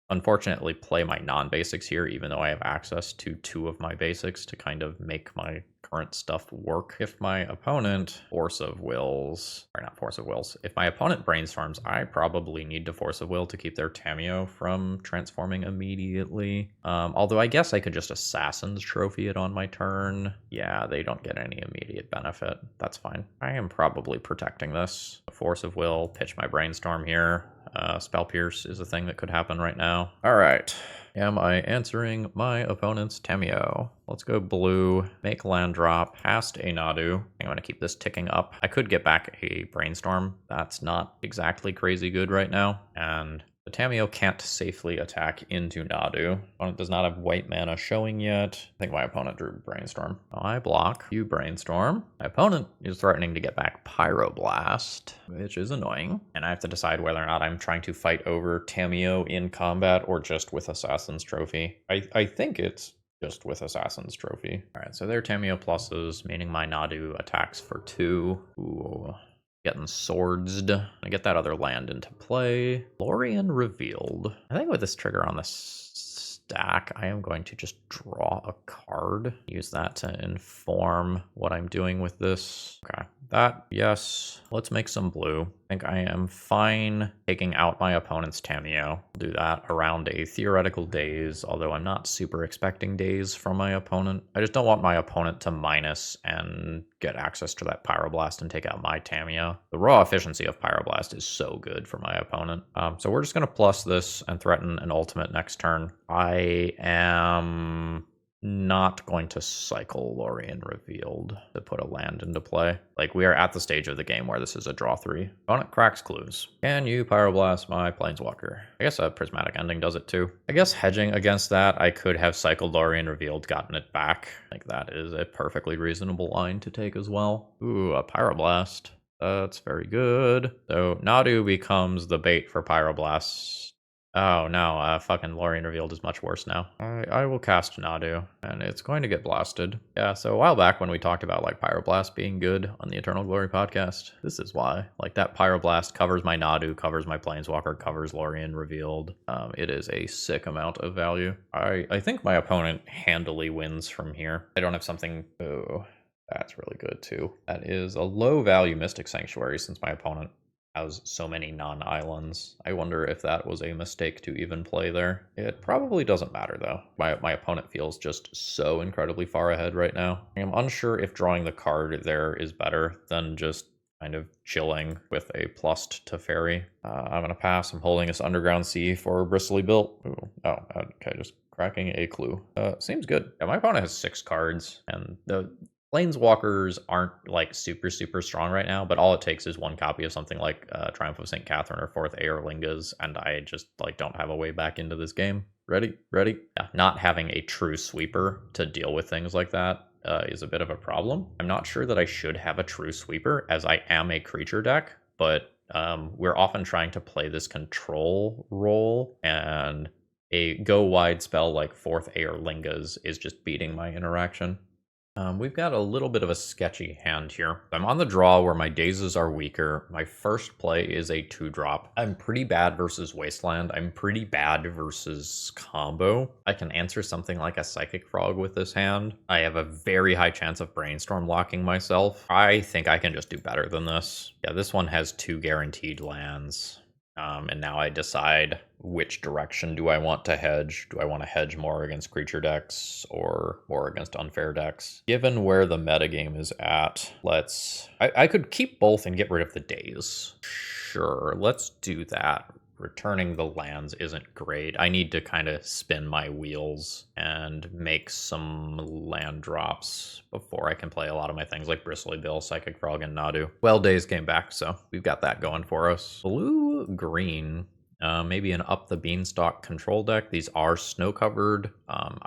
unfortunately, play my non-basics here, even though I have access to 2 of my basics to kind of make my current stuff work. If my opponent Force of Wills, or not Force of Wills, if my opponent brainstorms, I probably need to Force of Will to keep their Tamiyo from transforming immediately. Although I guess I could just Assassin's Trophy it on my turn. Yeah, they don't get any immediate benefit. That's fine. I am probably protecting this. Force of Will, pitch my Brainstorm here. Spell Pierce is a thing that could happen right now. All right. Am I answering my opponent's Tamiyo? Let's go blue, make land drop, past a Nadu. I'm going to keep this ticking up. I could get back a Brainstorm. That's not exactly crazy good right now. And the Tamiyo can't safely attack into Nadu. Opponent does not have white mana showing yet. I think my opponent drew Brainstorm. I block. You Brainstorm. My opponent is threatening to get back Pyroblast, which is annoying. And I have to decide whether or not I'm trying to fight over Tamiyo in combat or just with Assassin's Trophy. I think it's just with Assassin's Trophy. All right, so they're Tamiyo pluses, meaning my Nadu attacks for 2. Ooh. Getting swordsed. I get that other land into play. Lorien Revealed. I think with this trigger on this stack, I am going to just draw a card. Use that to inform what I'm doing with this. Okay, that, yes. Let's make some blue. I think I am fine taking out my opponent's Tamiyo. I'll do that around a theoretical daze, although I'm not super expecting daze from my opponent. I just don't want my opponent to minus and get access to that Pyroblast and take out my Tamiyo. The raw efficiency of Pyroblast is so good for my opponent. So we're just going to plus this and threaten an ultimate next turn. I am not going to cycle Lorien Revealed to put a land into play. Like, we are at the stage of the game where this is a draw 3. Opponent cracks clues. Can you Pyroblast my Planeswalker? I guess a Prismatic Ending does it too. I guess hedging against that, I could have cycled Lorien Revealed, gotten it back. Like, that is a perfectly reasonable line to take as well. Ooh, a Pyroblast. That's very good. So Nadu becomes the bait for Pyroblast. Oh no, fucking Lorien Revealed is much worse now. I will cast Nadu, and it's going to get blasted. Yeah, so a while back when we talked about, like, Pyroblast being good on the Eternal Glory podcast, this is why. Like, that Pyroblast covers my Nadu, covers my Planeswalker, covers Lorien Revealed. It is a sick amount of value. I think my opponent handily wins from here. I don't have something... Oh, that's really good too. That is a low value Mystic Sanctuary since my opponent has so many non-islands. I wonder if that was a mistake to even play there. It probably doesn't matter though. My opponent feels just so incredibly far ahead right now. I am unsure if drawing the card there is better than just kind of chilling with a plus to fairy. I'm gonna pass. I'm holding this Underground Sea for Bristly Bill. Ooh, oh, okay, just cracking a clue. Seems good. Yeah, my opponent has 6 cards, and Planeswalkers aren't like super strong right now, but all it takes is one copy of something like Triumph of St. Catherine or Fourth Aerlingas, and I just like don't have a way back into this game. Ready? Yeah, not having a true sweeper to deal with things like that is a bit of a problem. I'm not sure that I should have a true sweeper, as I am a creature deck, but we're often trying to play this control role, and a go wide spell like Fourth Aerlingas is just beating my interaction. We've got a little bit of a sketchy hand here. I'm on the draw where my dazes are weaker. My first play is a 2-drop. I'm pretty bad versus Wasteland. I'm pretty bad versus combo. I can answer something like a Psychic Frog with this hand. I have a very high chance of Brainstorm locking myself. I think I can just do better than this. Yeah, this one has 2 guaranteed lands. And now I decide which direction do I want to hedge. Do I want to hedge more against creature decks or more against unfair decks? Given where the metagame is at, I could keep both and get rid of the days. Sure, let's do that. Returning the lands isn't great. I need to kind of spin my wheels and make some land drops before I can play a lot of my things like Bristly Bill, Psychic Frog, and Nadu. Well, days came back, so we've got that going for us. Blue-green. Maybe an Up the Beanstalk control deck. These are snow-covered.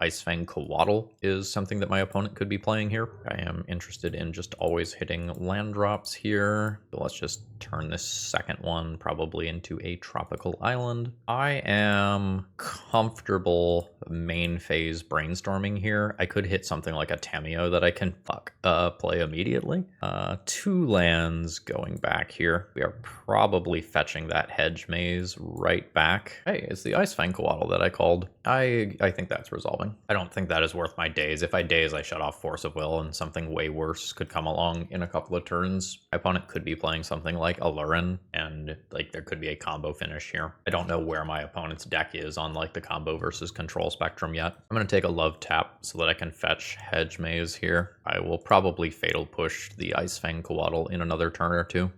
Icefang Coatl is something that my opponent could be playing here. I am interested in just always hitting land drops here. So let's just turn this second one probably into a tropical island. I am comfortable main phase brainstorming here. I could hit something like a Tamiyo that I can play immediately. 2 lands going back here. We are probably fetching that hedge maze right back. Hey, it's the Icefang Coatl that I called. I think that's resolving. I don't think that is worth my daze. If I daze, I shut off Force of Will, and something way worse could come along in a couple of turns. My opponent could be playing something like Alurin, and like there could be a combo finish here. I don't know where my opponent's deck is on like the combo versus control spectrum yet. I'm gonna take a love tap so that I can fetch Hedge Maze here. I will probably Fatal Push the Icefang Coatl in another turn or two.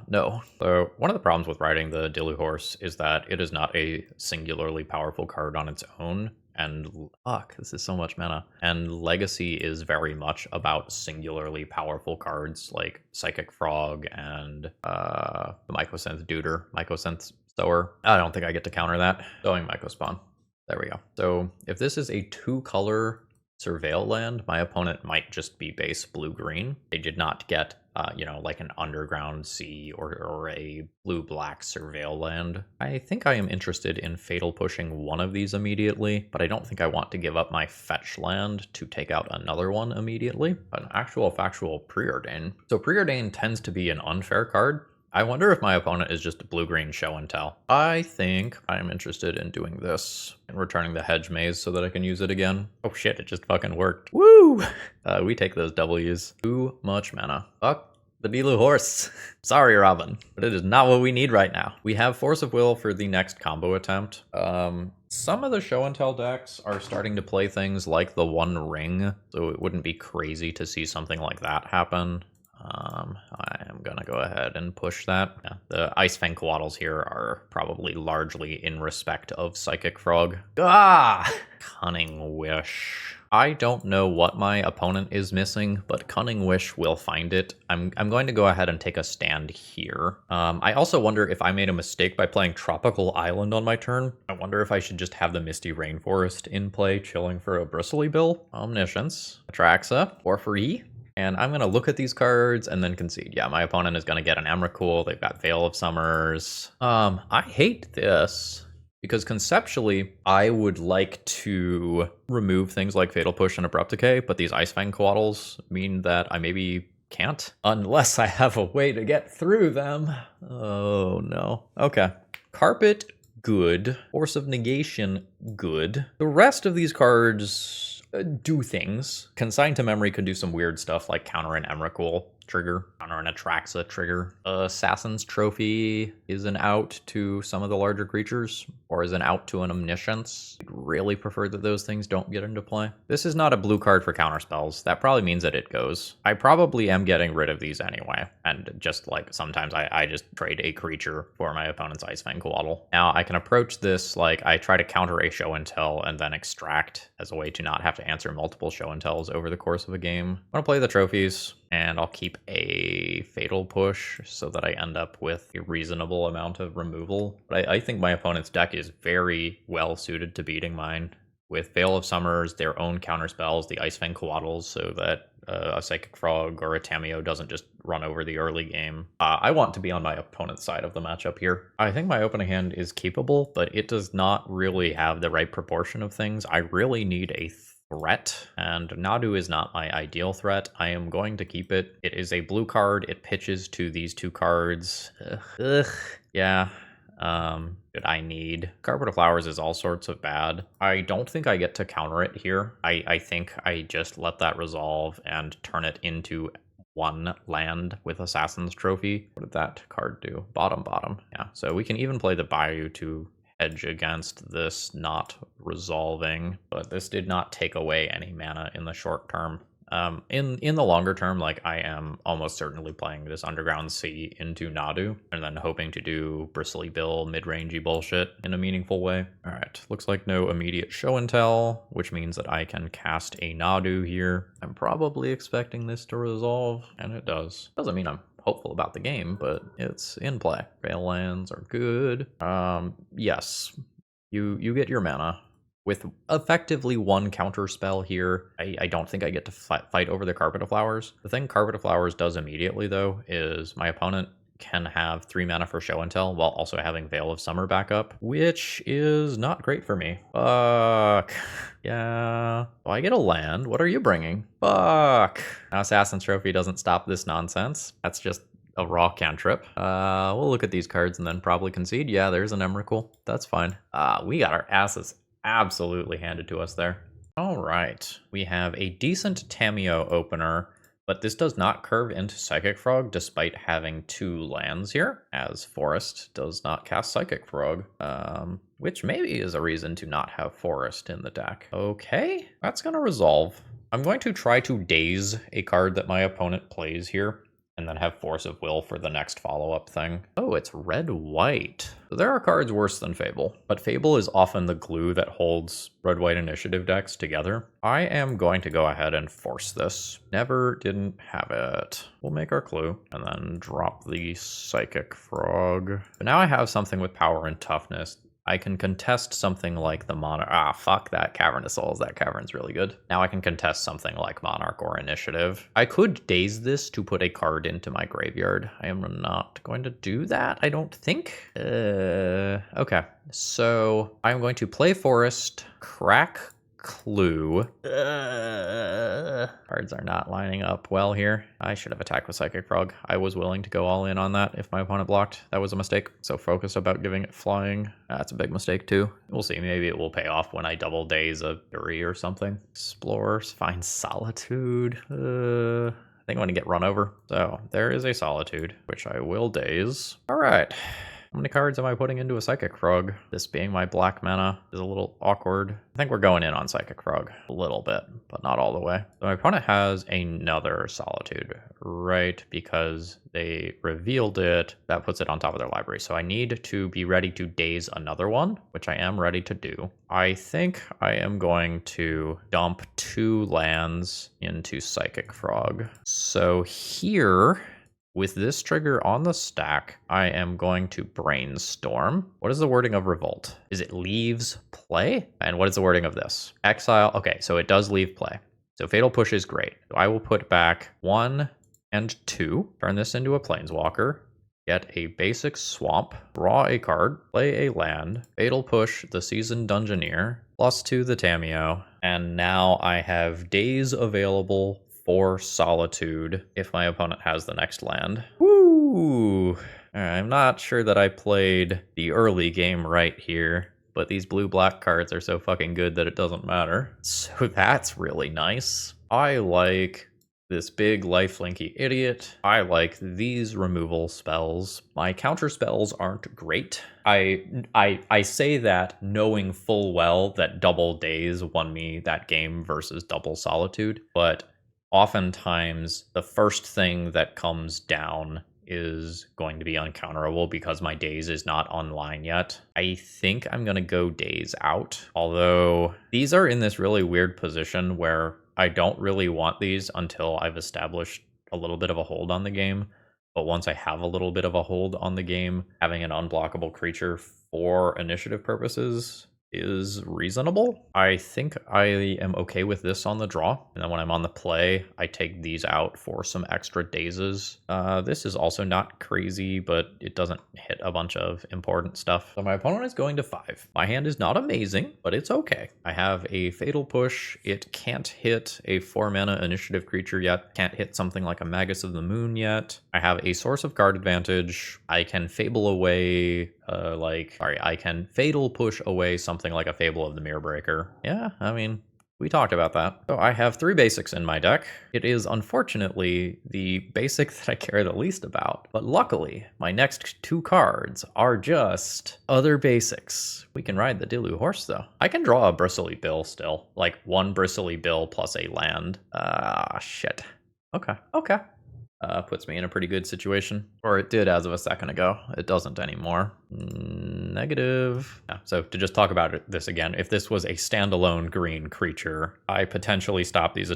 No. So one of the problems with riding the Dilu horse is that it is not a singularly powerful card on its own. And fuck, this is so much mana. And Legacy is very much about singularly powerful cards like Psychic Frog and the Mycosynth Duder, Mycosynth Sower. I don't think I get to counter that. Sowing Mycospawn. There we go. So if this is a 2-color Surveil land, my opponent might just be base blue-green. They did not get like an Underground Sea or a blue-black Surveil land. I think I am interested in Fatal Pushing one of these immediately, but I don't think I want to give up my fetch land to take out another one immediately. An actual factual Preordain. So Preordain tends to be an unfair card. I wonder if my opponent is just blue-green show and tell. I think I'm interested in doing this and returning the Hedge Maze so that I can use it again. Oh shit, it just fucking worked. Woo! We take those W's. Too much mana. Fuck the Dilu horse. Sorry, Robin, but it is not what we need right now. We have Force of Will for the next combo attempt. Some of the show and tell decks are starting to play things like the One Ring, so it wouldn't be crazy to see something like that happen. I am gonna go ahead and push that. Yeah, the Icefang Coatls here are probably largely in respect of Psychic Frog. Ah! Cunning Wish. I don't know what my opponent is missing, but Cunning Wish will find it. I'm going to go ahead and take a stand here. I also wonder if I made a mistake by playing Tropical Island on my turn. I wonder if I should just have the Misty Rainforest in play, chilling for a Bristly Bill. Omniscience. Atraxa. For free. And I'm going to look at these cards and then concede. Yeah, my opponent is going to get an Emrakul. They've got Veil of Summers. I hate this because conceptually, I would like to remove things like Fatal Push and Abrupt Decay, but these Icefang Coatls mean that I maybe can't unless I have a way to get through them. Oh, no. Okay. Carpet, good. Force of Negation, good. The rest of these cards do things. Consign to Memory could do some weird stuff like counter an Emrakul. trigger, counter an Atraxa trigger. Assassin's Trophy is an out to some of the larger creatures, or is an out to an Omniscience. I'd really prefer that those things don't get into play. This is not a blue card for counter spells. That probably means that it goes. I probably am getting rid of these anyway, and just like sometimes I just trade a creature for my opponent's Icefang Coatl. Now I can approach this like I try to counter a show and tell and then extract as a way to not have to answer multiple show and tells over the course of a game. I'm gonna play the trophies, and I'll keep a Fatal Push so that I end up with a reasonable amount of removal. But I think my opponent's deck is very well suited to beating mine, with Veil of Summers, their own counter spells, the Icefang Coatls, so that a Psychic Frog or a Tamiyo doesn't just run over the early game. I want to be on my opponent's side of the matchup here. I think my opening hand is keepable, but it does not really have the right proportion of things. I really need a threat, and Nadu is not my ideal threat. I am going to keep it. It is a blue card. It pitches to these two cards. Yeah. That I need. Carpet of Flowers is all sorts of bad. I don't think I get to counter it here. I think I just let that resolve and turn it into one land with Assassin's Trophy. What did that card do? Bottom. Yeah, so we can even play the Bayou to hedge against this not resolving, but this did not take away any mana in the short term. In the longer term, like I am almost certainly playing this Underground Sea into Nadu and then hoping to do Bristly Bill mid-rangey bullshit in a meaningful way. All right, looks like no immediate show and tell, which means that I can cast a Nadu here. I'm probably expecting this to resolve, and it does. Doesn't mean I'm hopeful about the game, but it's in play. Rail lands are good. Yes, you get your mana. With effectively one counter spell here, I don't think I get to fight over the Carpet of Flowers. The thing Carpet of Flowers does immediately, though, is my opponent can have 3 mana for show and tell while also having Veil of Summer backup, which is not great for me. Fuck. Yeah. Oh, I get a land. What are you bringing? Fuck. Now Assassin's Trophy doesn't stop this nonsense. That's just a raw cantrip. We'll look at these cards and then probably concede. Yeah, there's an Emrakul. That's fine. We got our asses absolutely handed to us there. All right, we have a decent Tamiyo opener, but this does not curve into Psychic Frog despite having 2 lands here, as Forest does not cast Psychic Frog, which maybe is a reason to not have Forest in the deck. Okay, that's gonna resolve. I'm going to try to daze a card that my opponent plays here, and then have Force of Will for the next follow-up thing. Oh, it's red-white. So there are cards worse than Fable, but Fable is often the glue that holds red-white initiative decks together. I am going to go ahead and force this. Never didn't have it. We'll make our clue, and then drop the Psychic Frog. But now I have something with power and toughness. I can contest something like the Monarch. Ah, fuck that Cavernous Souls. That Cavern's really good. Now I can contest something like Monarch or Initiative. I could daze this to put a card into my graveyard. I am not going to do that, I don't think. Okay. So I'm going to play Forest, crack Clue. Cards are not lining up well here. I should have attacked with Psychic Frog. I was willing to go all in on that if my opponent blocked. That was a mistake. So focused about giving it flying. That's a big mistake too. We'll see. Maybe it will pay off when I double daze a 3 or something. Explore, find Solitude. I think I'm going to get run over. So there is a Solitude, which I will daze. All right. How many cards am I putting into a Psychic Frog? This being my black mana is a little awkward. I think we're going in on Psychic Frog a little bit, but not all the way. So my opponent has another Solitude, right? Because they revealed it. That puts it on top of their library. So I need to be ready to daze another one, which I am ready to do. I think I am going to dump 2 lands into Psychic Frog. So here, with this trigger on the stack, I am going to brainstorm. What is the wording of Revolt? Is it leaves play? And what is the wording of this? Exile. Okay, so it does leave play. So Fatal Push is great. So I will put back 1 and 2, turn this into a Planeswalker, get a basic swamp, draw a card, play a land, Fatal Push the Seasoned Dungeoneer, +2 the Tamiyo, and now I have days available for Solitude if my opponent has the next land. Woo! I'm not sure that I played the early game right here, but these blue-black cards are so fucking good that it doesn't matter. So that's really nice. I like this big lifelinky idiot. I like these removal spells. My counter spells aren't great. I say that knowing full well that double days won me that game versus double solitude, but oftentimes the first thing that comes down is going to be uncounterable because my days is not online yet. I think I'm going to go days out, although these are in this really weird position where I don't really want these until I've established a little bit of a hold on the game. But once I have a little bit of a hold on the game, having an unblockable creature for initiative purposes is reasonable. I think I am okay with this on the draw. And then when I'm on the play, I take these out for some extra dazes. This is also not crazy, but it doesn't hit a bunch of important stuff. So my opponent is going to 5. My hand is not amazing, but it's okay. I have a Fatal Push. It can't hit a 4-mana initiative creature yet. Can't hit something like a Magus of the Moon yet. I have a source of card advantage. I can Fable away I can Fatal Push away something like a Fable of the Mirror Breaker. Yeah, I mean, we talked about that. So I have 3 basics in my deck. It is unfortunately the basic that I care the least about, but luckily my next 2 cards are just other basics. We can ride the Dilu horse though. I can draw a Bristly Bill still, like 1 Bristly Bill plus a land. Shit. Okay. Puts me in a pretty good situation. Or it did as of a second ago. It doesn't anymore. Negative. Yeah, so to just talk about this again, if this was a standalone green creature, I potentially stop these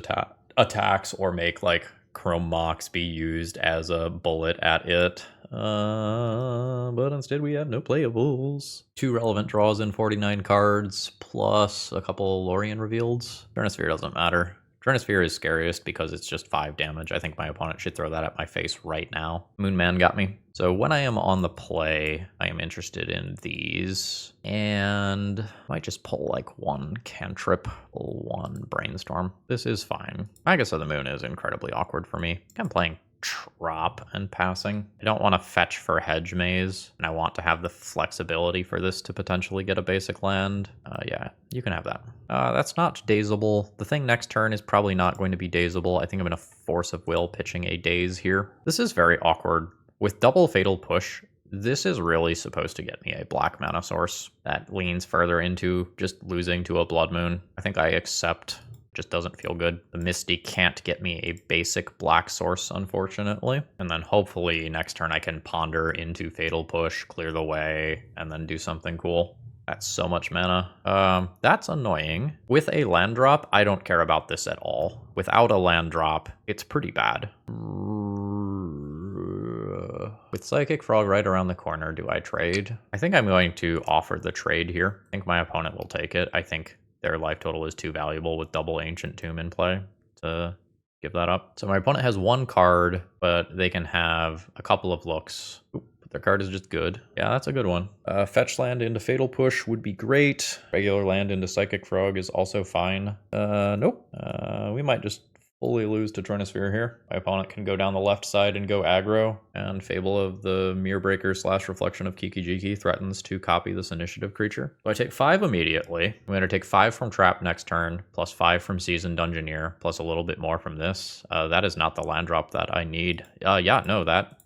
attacks or make like Chrome Mox be used as a bullet at it. But instead we have no playables. 2 relevant draws in 49 cards, plus a couple Lorien revealeds. Turnosphere doesn't matter. Turnosphere is scariest because it's just 5 damage. I think my opponent should throw that at my face right now. Moonman got me. So when I am on the play, I am interested in these. And I might just pull like 1 cantrip, pull 1 brainstorm. This is fine. Magus of the Moon is incredibly awkward for me. I'm playing Trop and passing. I don't want to fetch for Hedge Maze, and I want to have the flexibility for this to potentially get a basic land. Yeah, you can have that. That's not dazable. The thing next turn is probably not going to be dazable. I think I'm going to Force of Will pitching a daze here. This is very awkward. With double Fatal Push, this is really supposed to get me a black mana source that leans further into just losing to a Blood Moon. I think I accept. Just doesn't feel good. The Misty can't get me a basic black source, unfortunately. And then hopefully next turn I can ponder into Fatal Push, clear the way, and then do something cool. That's so much mana. That's annoying. With a land drop, I don't care about this at all. Without a land drop, it's pretty bad. With Psychic Frog right around the corner, do I trade? I think I'm going to offer the trade here. I think my opponent will take it. I think their life total is too valuable with double Ancient Tomb in play to give that up. So my opponent has 1 card, but they can have a couple of looks. Oop, but their card is just good. Yeah, that's a good one. Fetch land into Fatal Push would be great. Regular land into Psychic Frog is also fine. Nope. We might just fully lose to Tronosphere here. My opponent can go down the left side and go aggro, and Fable of the Mirror Breaker / Reflection of Kiki-Jiki threatens to copy this initiative creature. So I take 5 immediately. I'm going to take 5 from Trap next turn, plus 5 from Seasoned Dungeoneer, plus a little bit more from this. That is not the land drop that I need. Yeah, no, that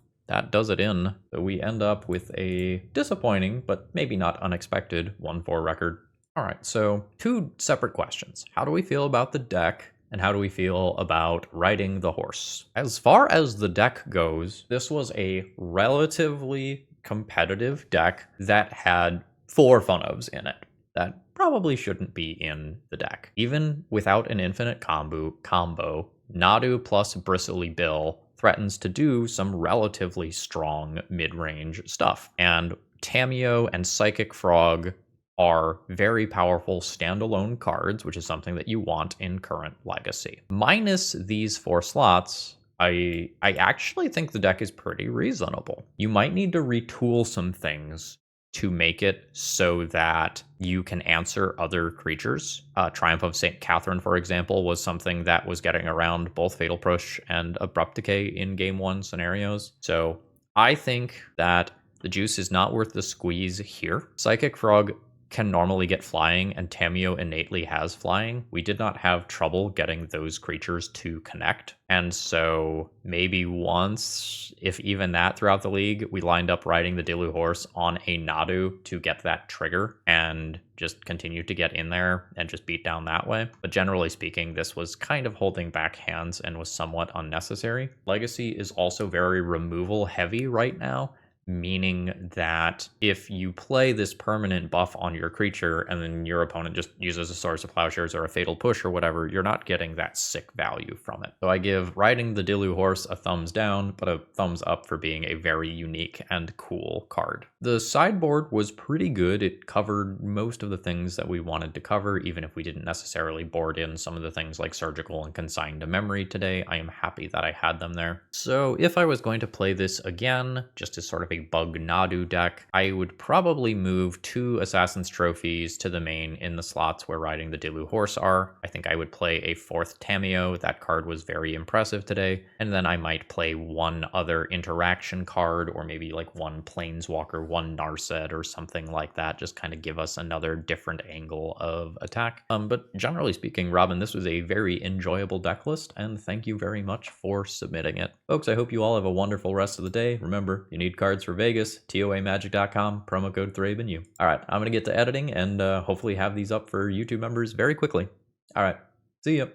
does it in. So we end up with a disappointing, but maybe not unexpected, 1-4 record. All right, so 2 separate questions. How do we feel about the deck? And how do we feel about riding the horse? As far as the deck goes, this was a relatively competitive deck that had 4 Funovs in it that probably shouldn't be in the deck. Even without an infinite combo, Nadu plus Bristly Bill threatens to do some relatively strong mid-range stuff. And Tamiyo and Psychic Frog are very powerful standalone cards, which is something that you want in current Legacy. Minus these 4 slots, I actually think the deck is pretty reasonable. You might need to retool some things to make it so that you can answer other creatures. Triumph of St. Catherine, for example, was something that was getting around both Fatal Push and Abrupt Decay in Game 1 scenarios. So I think that the juice is not worth the squeeze here. Psychic Frog can normally get flying, and Tamiyo innately has flying, we did not have trouble getting those creatures to connect. And so maybe once, if even that throughout the league, we lined up riding the Dilu horse on a Nadu to get that trigger and just continue to get in there and just beat down that way. But generally speaking, this was kind of holding back hands and was somewhat unnecessary. Legacy is also very removal heavy right now, meaning that if you play this permanent buff on your creature and then your opponent just uses a Source of Plowshares or a Fatal Push or whatever, you're not getting that sick value from it. So I give riding the Dilu horse a thumbs down, but a thumbs up for being a very unique and cool card. The sideboard was pretty good. It covered most of the things that we wanted to cover, even if we didn't necessarily board in some of the things like Surgical and Consigned to Memory today. I am happy that I had them there. So if I was going to play this again, just as sort of a BUG Nadu deck, I would probably move 2 Assassin's Trophies to the main in the slots where riding the Dilu horse are. I think I would play a 4th Tamiyo. That card was very impressive today. And then I might play 1 other interaction card, or maybe like 1 Planeswalker, 1 Narset, or something like that. Just kind of give us another different angle of attack. But generally speaking, Robin, this was a very enjoyable deck list, and thank you very much for submitting it. Folks, I hope you all have a wonderful rest of the day. Remember, you need cards for Vegas, TOAmagic.com, promo code ThrabenU. All right, I'm going to get to editing and hopefully have these up for YouTube members very quickly. All right, see ya.